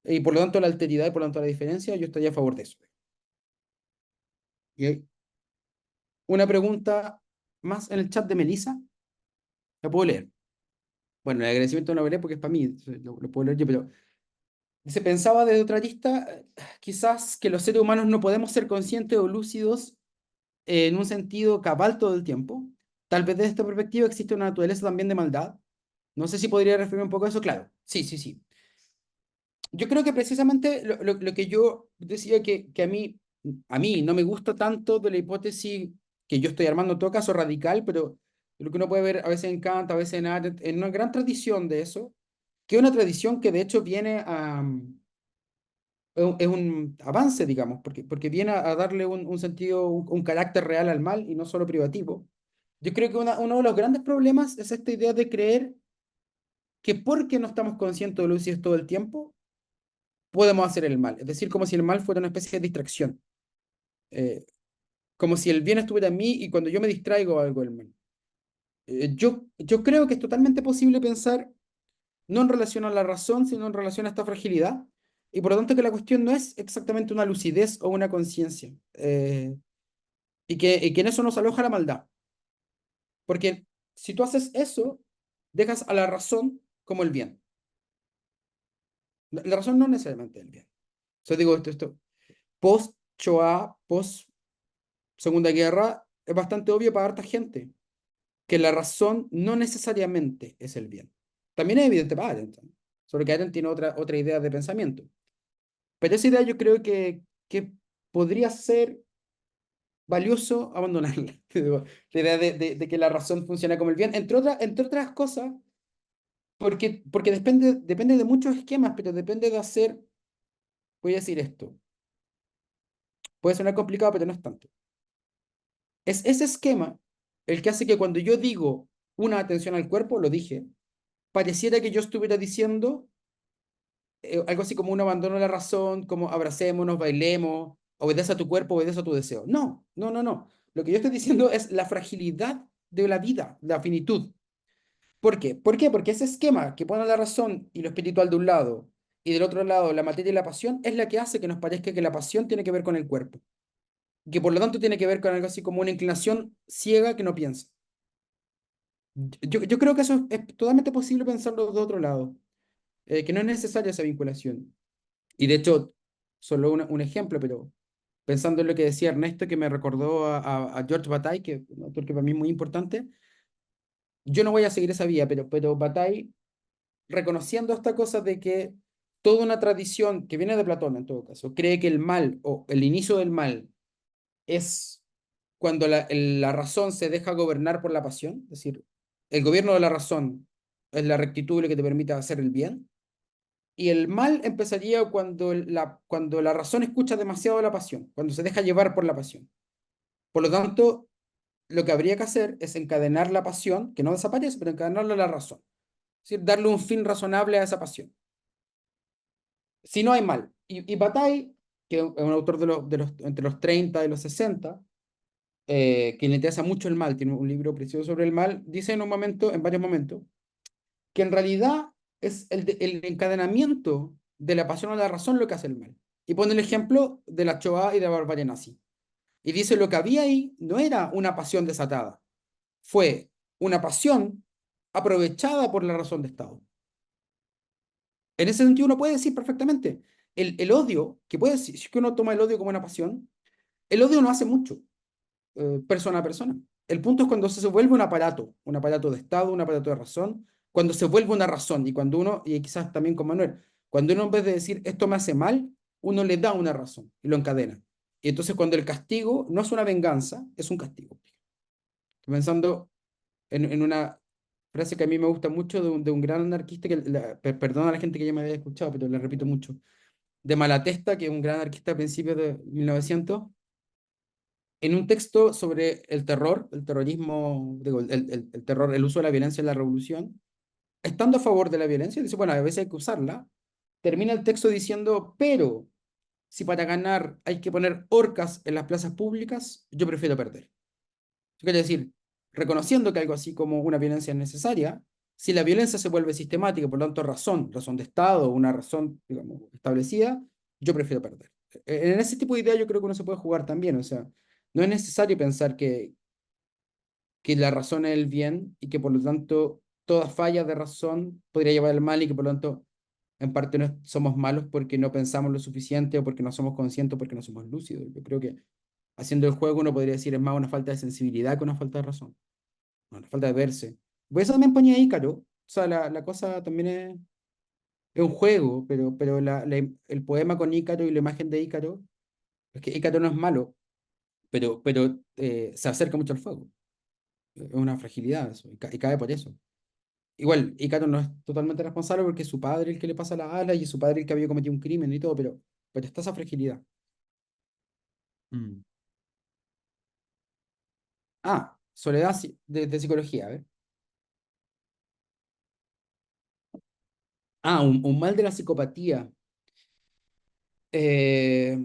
y por lo tanto la alteridad y por lo tanto la diferencia, yo estaría a favor de eso. Y hay una pregunta más en el chat de Melissa, la puedo leer. Bueno, el agradecimiento no lo veré porque es para mí, lo puedo leer yo, pero se pensaba desde otra lista, quizás que los seres humanos no podemos ser conscientes o lúcidos en un sentido cabal todo el tiempo. Tal vez desde esta perspectiva existe una naturaleza también de maldad. No sé si podría referirme un poco a eso, claro. Sí, sí, sí. Yo creo que precisamente lo que yo decía que a mí no me gusta tanto de la hipótesis que yo estoy armando en todo caso radical, pero lo que uno puede ver a veces en Kant, a veces en Arendt, en una gran tradición de eso, que es una tradición que de hecho viene es un avance, digamos, porque viene a darle un sentido, un carácter real al mal y no solo privativo. Yo creo que uno de los grandes problemas es esta idea de creer que porque no estamos conscientes de lo que es todo el tiempo, podemos hacer el mal. Es decir, como si el mal fuera una especie de distracción. Eh, como si el bien estuviera en mí y cuando yo me distraigo algo el mal. Yo creo que es totalmente posible pensar no en relación a la razón, sino en relación a esta fragilidad. Y por lo tanto que la cuestión no es exactamente una lucidez o una conciencia. Y que en eso nos aloja la maldad. Porque si tú haces eso, dejas a la razón como el bien. La razón no necesariamente el bien. O sea, digo esto post-Shoah, post-Segunda Guerra, es bastante obvio para harta gente que la razón no necesariamente es el bien. También es evidente para Arendt, ¿no? Solo que Arendt tiene otra idea de pensamiento. Pero esa idea yo creo que podría ser valioso abandonarla. La idea de que la razón funciona como el bien, entre otras cosas, porque depende de muchos esquemas, pero depende de hacer, voy a decir esto, puede sonar complicado, pero no es tanto. Es ese esquema el que hace que cuando yo digo una atención al cuerpo, lo dije, pareciera que yo estuviera diciendo algo así como un abandono de la razón, como abracémonos, bailemos, obedece a tu cuerpo, obedece a tu deseo. No, no, no, no. Lo que yo estoy diciendo es la fragilidad de la vida, la finitud. ¿Por qué? ¿Por qué? Porque ese esquema que pone la razón y lo espiritual de un lado y del otro lado la materia y la pasión es la que hace que nos parezca que la pasión tiene que ver con el cuerpo, que por lo tanto tiene que ver con algo así como una inclinación ciega que no piensa. Yo creo que eso es totalmente posible pensarlo de otro lado, que no es necesaria esa vinculación. Y de hecho, solo un ejemplo, pero pensando en lo que decía Ernesto, que me recordó a George Bataille, que es un autor que para mí es muy importante, yo no voy a seguir esa vía, pero Bataille, reconociendo esta cosa de que toda una tradición que viene de Platón en todo caso, cree que el mal o el inicio del mal es cuando la razón se deja gobernar por la pasión, es decir, el gobierno de la razón es la rectitud lo que te permite hacer el bien, y el mal empezaría cuando la razón escucha demasiado la pasión, cuando se deja llevar por la pasión. Por lo tanto, lo que habría que hacer es encadenar la pasión, que no desaparece, pero encadenarla a la razón. Es decir, darle un fin razonable a esa pasión. Si no hay mal. Y Bataille, que es un autor entre los 30 y los 60, que le interesa mucho el mal, tiene un libro precioso sobre el mal, dice en un momento, en varios momentos, que en realidad es el encadenamiento de la pasión a la razón lo que hace el mal. Y pone el ejemplo de la Shoah y de la barbarie nazi. Y dice, lo que había ahí no era una pasión desatada, fue una pasión aprovechada por la razón de Estado. En ese sentido uno puede decir perfectamente, el odio, que puede decir, si es que uno toma el odio como una pasión, el odio no hace mucho, persona a persona. El punto es cuando se vuelve un aparato de Estado, un aparato de razón, cuando se vuelve una razón y cuando uno, y quizás también con Manuel, cuando uno en vez de decir esto me hace mal, uno le da una razón y lo encadena. Y entonces cuando el castigo no es una venganza, es un castigo. Estoy pensando en una frase que a mí me gusta mucho de un gran anarquista, que perdona a la gente que ya me había escuchado, pero la repito mucho, de Malatesta, que es un gran anarquista a principios de 1900, en un texto sobre el terror, el terrorismo, digo, el terror, el uso de la violencia en la revolución, estando a favor de la violencia, dice, bueno, a veces hay que usarla, termina el texto diciendo, pero si para ganar hay que poner horcas en las plazas públicas, yo prefiero perder. Quiere decir, reconociendo que algo así como una violencia es necesaria, si la violencia se vuelve sistemática, por lo tanto razón de Estado, una razón, digamos, establecida, yo prefiero perder. En ese tipo de idea yo creo que uno se puede jugar también, o sea, no es necesario pensar que la razón es el bien y que por lo tanto toda falla de razón podría llevar al mal y que por lo tanto en parte no somos malos porque no pensamos lo suficiente o porque no somos conscientes o porque no somos lúcidos. Yo creo que haciendo el juego uno podría decir es más una falta de sensibilidad que una falta de razón, una falta de verse. Por eso también ponía Ícaro, o sea, la cosa también es un juego, pero el poema con Ícaro y la imagen de Ícaro, es que Ícaro no es malo, pero se acerca mucho al fuego. Es una fragilidad eso, y cae por eso. Igual, Ícaro no es totalmente responsable porque es su padre el que le pasa la ala y es su padre el que había cometido un crimen y todo, pero está esa fragilidad. Mm. Ah, soledad de psicología, a ver. Ah, un mal de la psicopatía. Eh,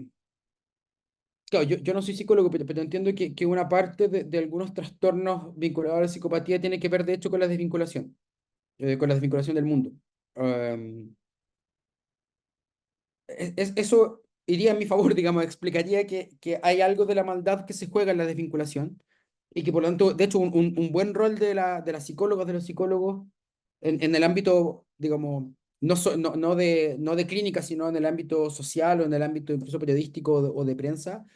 claro, yo no soy psicólogo, pero entiendo que una parte de algunos trastornos vinculados a la psicopatía tiene que ver, de hecho, con la desvinculación del mundo. Um, Eso iría en mi favor, digamos, explicaría que hay algo de la maldad que se juega en la desvinculación y que por lo tanto, de hecho, un buen rol de las psicólogas, de los psicólogos en el ámbito, digamos, no de clínica, sino en el ámbito social o en el ámbito incluso periodístico o de prensa,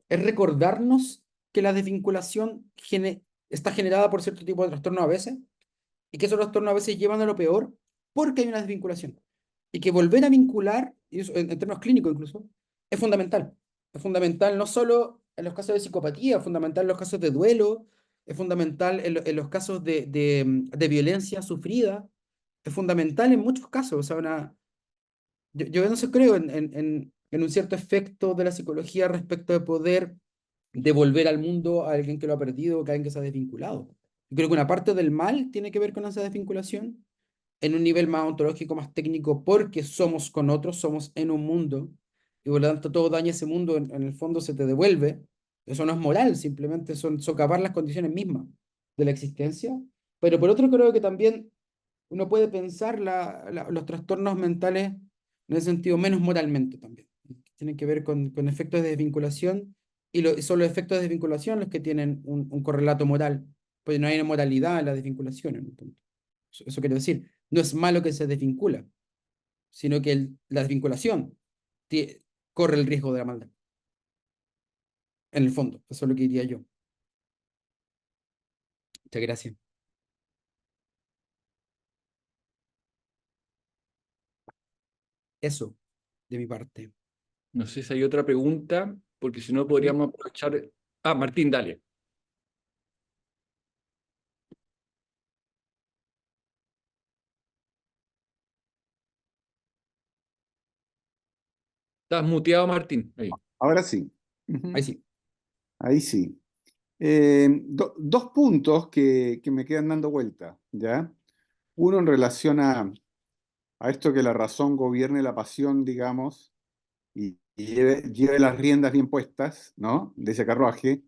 es recordarnos que la desvinculación está generada por cierto tipo de trastornos a veces y que esos trastornos a veces llevan a lo peor porque hay una desvinculación. Y que volver a vincular, y eso, en términos clínicos incluso, es fundamental. Es fundamental no solo en los casos de psicopatía, es fundamental en los casos de duelo, es fundamental en los casos de violencia sufrida, es fundamental en muchos casos. O sea, yo no sé, creo en un cierto efecto de la psicología respecto de poder devolver al mundo a alguien que lo ha perdido, a alguien que se ha desvinculado. Yo creo que una parte del mal tiene que ver con esa desvinculación en un nivel más ontológico, más técnico, porque somos con otros, somos en un mundo, y por lo tanto todo daño a ese mundo en el fondo se te devuelve. Eso no es moral, simplemente son socavar las condiciones mismas de la existencia. Pero por otro creo que también uno puede pensar los trastornos mentales en ese sentido menos moralmente también. Tienen que ver con efectos de desvinculación y son los efectos de desvinculación los que tienen un correlato moral, pues no hay una moralidad en la desvinculación en un punto. Eso quiero decir, no es malo que se desvincula, sino que la desvinculación corre el riesgo de la maldad, en el fondo. Eso es lo que diría yo. Muchas gracias. Eso, de mi parte. No sé si hay otra pregunta, porque si no podríamos aprovechar. Ah, Martín, dale. Estás muteado, Martín. Ahí. Ahora sí. Ahí sí. Ahí sí. Dos puntos que me quedan dando vuelta, ¿ya? Uno en relación a esto que la razón gobierne la pasión, digamos, y lleve las riendas bien puestas, ¿no? De ese carruaje.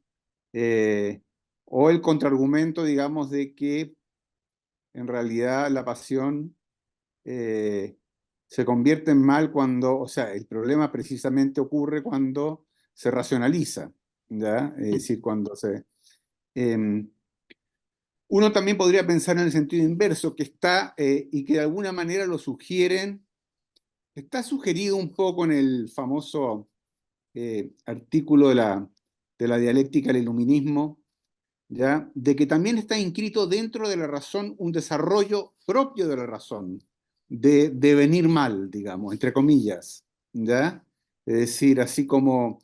O el contraargumento, digamos, de que en realidad la pasión se convierte en mal cuando, o sea, el problema precisamente ocurre cuando se racionaliza, ¿ya? Es decir, cuando se... em, uno también podría pensar en el sentido inverso, que está, y que de alguna manera lo sugieren, está sugerido un poco en el famoso artículo de la dialéctica del iluminismo, ¿ya? De que también está inscrito dentro de la razón un desarrollo propio de la razón, de venir mal, digamos, entre comillas, ¿ya? Es decir, así como,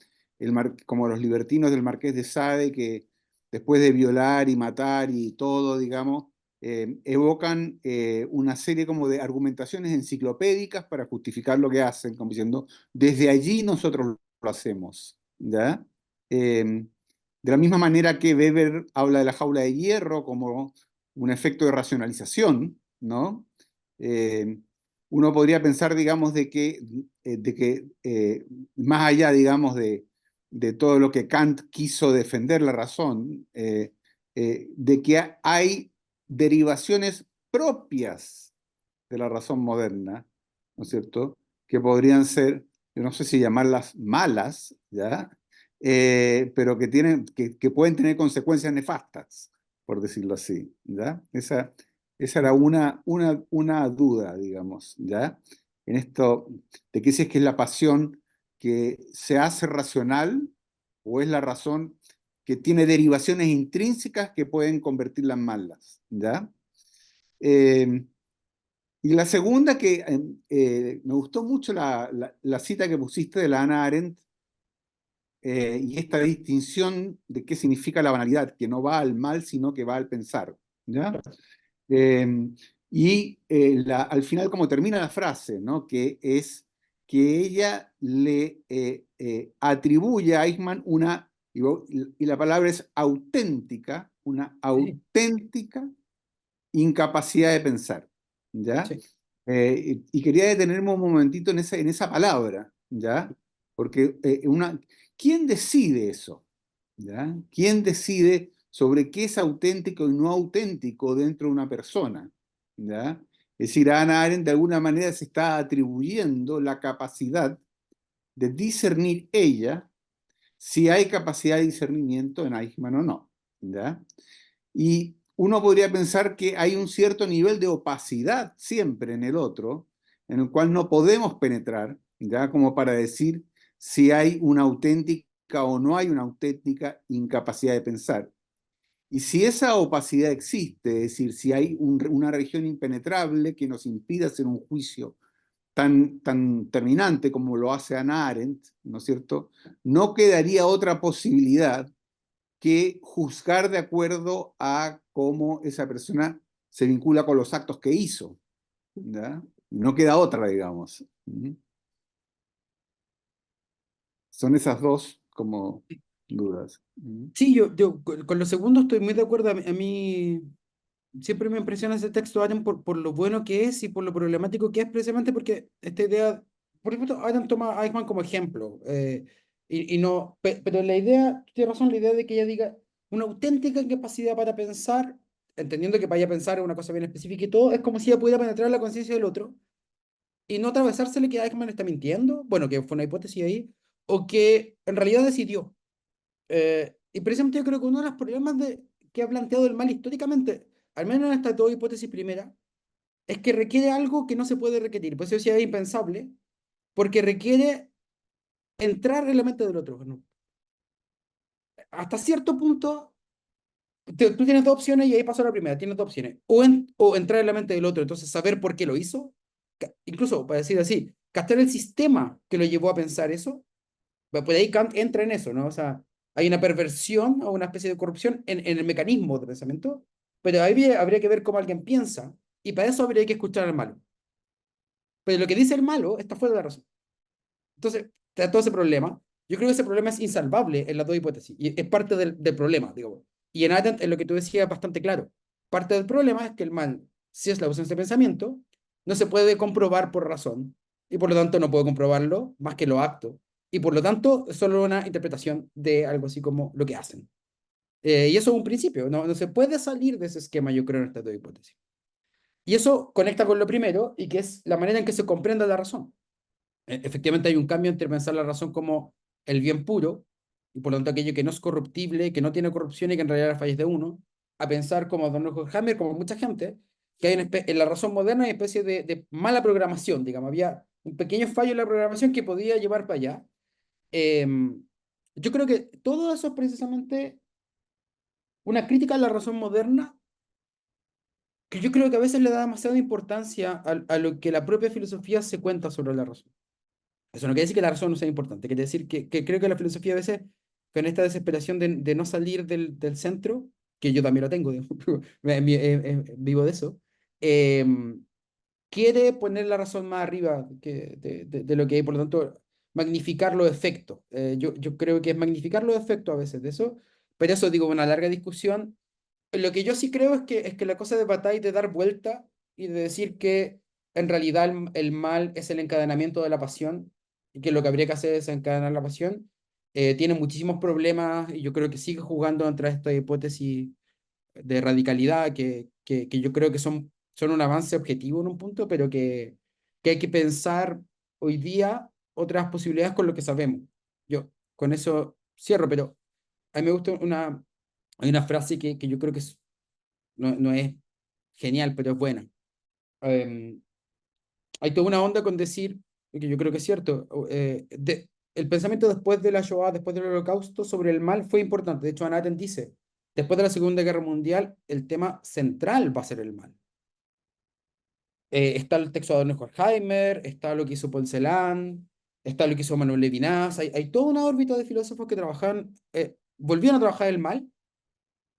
como los libertinos del Marqués de Sade, que después de violar y matar y todo, digamos, evocan una serie como de argumentaciones enciclopédicas para justificar lo que hacen, como diciendo, desde allí nosotros lo hacemos, ¿ya? De la misma manera que Weber habla de la jaula de hierro como un efecto de racionalización, ¿no? Eh, Uno podría pensar, digamos, más allá, digamos, de todo lo que Kant quiso defender la razón, de que hay derivaciones propias de la razón moderna, ¿no es cierto? Que podrían ser, yo no sé si llamarlas malas, ¿ya? Pero que pueden tener consecuencias nefastas, por decirlo así, ¿ya? Esa era una duda, digamos, ¿ya? En esto, de que si es que es la pasión que se hace racional o es la razón que tiene derivaciones intrínsecas que pueden convertirla en malas, ¿ya? Y la segunda que me gustó mucho la cita que pusiste de la Hannah Arendt, y esta distinción de qué significa la banalidad, que no va al mal, sino que va al pensar, ¿ya? Eh, al final, como termina la frase, ¿no? Que es que ella le atribuye a Eichmann y la palabra es auténtica, una Sí, auténtica incapacidad de pensar, ¿ya? sí. Y quería detenerme un momentito en esa palabra, ¿ya? Porque ¿quién decide eso? ¿Ya? ¿Quién decide sobre qué es auténtico y no auténtico dentro de una persona? ¿Ya? Es decir, a Hannah Arendt de alguna manera se está atribuyendo la capacidad de discernir ella si hay capacidad de discernimiento en Eichmann o no, ¿ya? Y uno podría pensar que hay un cierto nivel de opacidad siempre en el otro, en el cual no podemos penetrar, ¿ya? Como para decir si hay una auténtica o no hay una auténtica incapacidad de pensar. Y si esa opacidad existe, es decir, si hay una región impenetrable que nos impide hacer un juicio tan terminante como lo hace Hannah Arendt, ¿no es cierto? No quedaría otra posibilidad que juzgar de acuerdo a cómo esa persona se vincula con los actos que hizo, ¿ya? No queda otra, digamos. Son esas dos como dudas. Sí, yo con lo segundo estoy muy de acuerdo. A mí siempre me impresiona ese texto, Arendt, por lo bueno que es y por lo problemático que es, precisamente porque esta idea, por ejemplo, Arendt toma a Eichmann como ejemplo, y no, pero la idea, tienes razón, la idea de que ella diga una auténtica incapacidad para pensar, entendiendo que vaya a pensar en una cosa bien específica y todo, es como si ella pudiera penetrar la conciencia del otro y no atravesársele que Eichmann está mintiendo, bueno, que fue una hipótesis ahí, o que en realidad decidió. Y precisamente yo creo que uno de los problemas que ha planteado el mal históricamente, al menos en esta dos hipótesis primera, es que requiere algo que no se puede requerir. Pues eso sí es impensable, porque requiere entrar en la mente del otro, ¿no? Hasta cierto punto, tú tienes dos opciones y ahí pasó la primera, tienes dos opciones. O entrar en la mente del otro, entonces saber por qué lo hizo, incluso para decir así, captar el sistema que lo llevó a pensar eso, pues ahí Kant entra en eso, ¿no? O sea, hay una perversión o una especie de corrupción en el mecanismo de pensamiento, pero ahí habría que ver cómo alguien piensa, y para eso habría que escuchar al malo. Pero lo que dice el malo está fuera de la razón. Entonces, está todo ese problema. Yo creo que ese problema es insalvable en las dos hipótesis, y es parte del problema, digamos. Y en Arendt, en lo que tú decías, es bastante claro. Parte del problema es que el mal, si es la ausencia de pensamiento, no se puede comprobar por razón, y por lo tanto no puedo comprobarlo más que lo acto. Y por lo tanto, es solo una interpretación de algo así como lo que hacen. Y eso es un principio, no se puede salir de ese esquema, yo creo, en estas dos hipótesis. Y eso conecta con lo primero, y que es la manera en que se comprende la razón. Efectivamente hay un cambio entre pensar la razón como el bien puro, y por lo tanto aquello que no es corruptible, que no tiene corrupción y que en realidad la falla es de uno, a pensar como Don Hammer, como mucha gente, que hay en la razón moderna hay una especie de mala programación, digamos, había un pequeño fallo en la programación que podía llevar para allá. Yo creo que todo eso es precisamente una crítica a la razón moderna, que yo creo que a veces le da demasiada importancia a lo que la propia filosofía se cuenta sobre la razón. Eso no quiere decir que la razón no sea importante, quiere decir que creo que la filosofía a veces, con esta desesperación de no salir del centro, que yo también lo tengo, digamos, vivo de eso, eh, quiere poner la razón más arriba de lo que hay, por lo tanto, magnificar los efectos. Yo creo que es magnificar los efectos a veces de eso, pero eso digo, una larga discusión. Lo que yo sí creo es que la cosa de Bataille de dar vuelta y de decir que en realidad el mal es el encadenamiento de la pasión y que lo que habría que hacer es encadenar la pasión, tiene muchísimos problemas y yo creo que sigue jugando contra esta hipótesis de radicalidad que yo creo que son un avance objetivo en un punto, pero que hay que pensar hoy día otras posibilidades con lo que sabemos. Yo con eso cierro, pero a mí me gusta hay una frase que yo creo que no es genial, pero es buena. Eh, Hay toda una onda con decir, que yo creo que es cierto, el pensamiento después de la Shoah, después del Holocausto, sobre el mal fue importante. De hecho, Hannah Arendt dice, después de la Segunda Guerra Mundial, el tema central va a ser el mal. Está el texto de Adorno Horkheimer, está lo que hizo Paul Celan, está lo que hizo Manuel Levinas, hay toda una órbita de filósofos que trabajaban, volvieron a trabajar el mal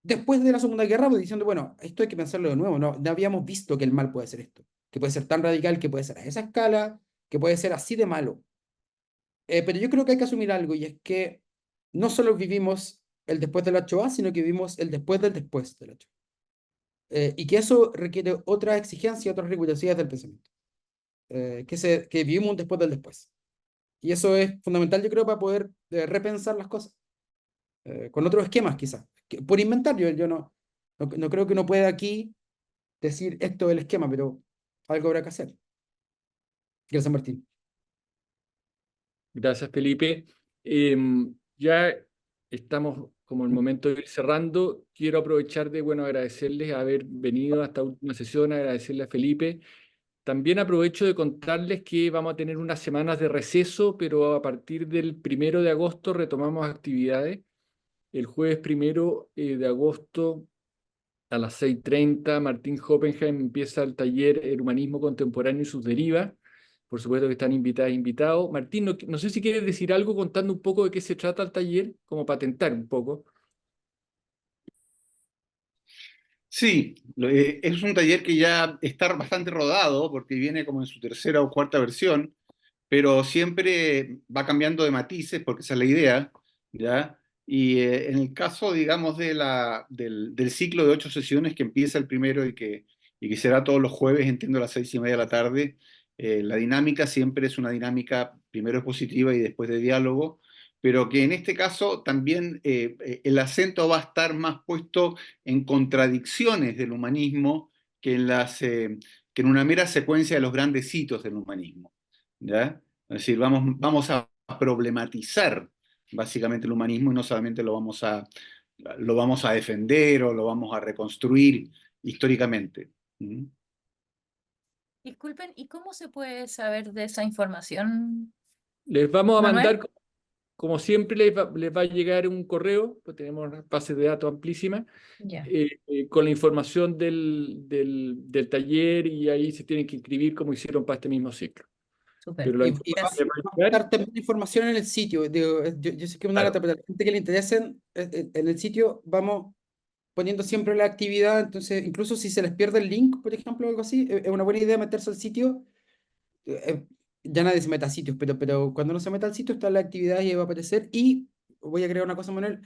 después de la Segunda Guerra, pues, diciendo, bueno, esto hay que pensarlo de nuevo, no habíamos visto que el mal puede ser esto, que puede ser tan radical, que puede ser a esa escala, que puede ser así de malo. Pero yo creo que hay que asumir algo, y es que no solo vivimos el después de la Shoah, sino que vivimos el después del después de la Shoah. Y que eso requiere otra exigencia, otras rigurosidades del pensamiento. Que vivimos un después del después. Y eso es fundamental, yo creo, para poder repensar las cosas. Con otros esquemas, quizás. Por inventar, yo no creo que uno pueda aquí decir esto es el esquema, pero algo habrá que hacer. Gracias, Martín. Gracias, Felipe. Ya estamos como en el momento de ir cerrando. Quiero aprovechar de, bueno, agradecerles haber venido a esta última sesión, agradecerle a Felipe. También aprovecho de contarles que vamos a tener unas semanas de receso, pero a partir del 1 de agosto retomamos actividades. El jueves 1 de agosto a las 6:30, Martín Hoppenheim empieza el taller El humanismo contemporáneo y sus derivas. Por supuesto que están invitadas e invitados. Martín, no sé si quieres decir algo contando un poco de qué se trata el taller, como patentar un poco. Sí, es un taller que ya está bastante rodado porque viene como en su tercera o cuarta versión, pero siempre va cambiando de matices porque esa es la idea, ¿ya? Y en el caso, digamos, del ciclo de 8 sesiones que empieza el primero y que será todos los jueves, entiendo, a las 6:30 de la tarde, la dinámica siempre es una dinámica primero expositiva y después de diálogo, pero que en este caso también el acento va a estar más puesto en contradicciones del humanismo que que en una mera secuencia de los grandes hitos del humanismo, ¿ya? Es decir, vamos a problematizar básicamente el humanismo y no solamente lo vamos a defender o lo vamos a reconstruir históricamente. ¿Mm? Disculpen, ¿y cómo se puede saber de esa información, Les vamos a Manuel? mandar, como siempre, les va a llegar un correo, pues tenemos una base de datos amplísima, Ya, con la información del taller, y ahí se tienen que inscribir como hicieron para este mismo ciclo. súper. Pero la Y información Gracias. les va a va a llegar. estar también información en el sitio. Digo, yo sé que es una Claro. lata, pero a la gente que le interesen, en el sitio vamos poniendo siempre la actividad. Entonces, incluso si se les pierde el link, por ejemplo, o algo así, es una buena idea meterse al sitio. eh, ya nadie se mete a sitios, pero cuando uno se meta al sitio está la actividad y ahí va a aparecer. Y voy a agregar una cosa, Manuel.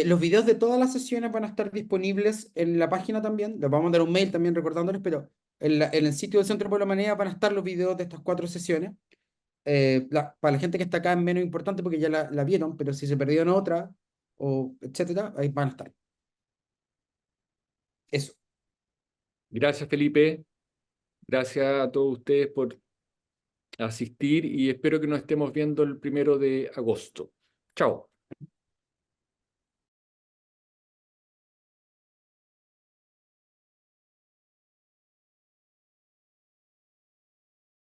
Los videos de todas las sesiones van a estar disponibles en la página también. Les vamos a mandar un mail también recordándoles, pero en el sitio del Centro Pueblo Manía van a estar los videos de estas 4 sesiones. Para la gente que está acá es menos importante porque ya la vieron, pero si se perdieron otra, o etcétera, ahí van a estar. Eso. Gracias, Felipe. Gracias a todos ustedes por asistir y espero que nos estemos viendo el 1 de agosto. Chao.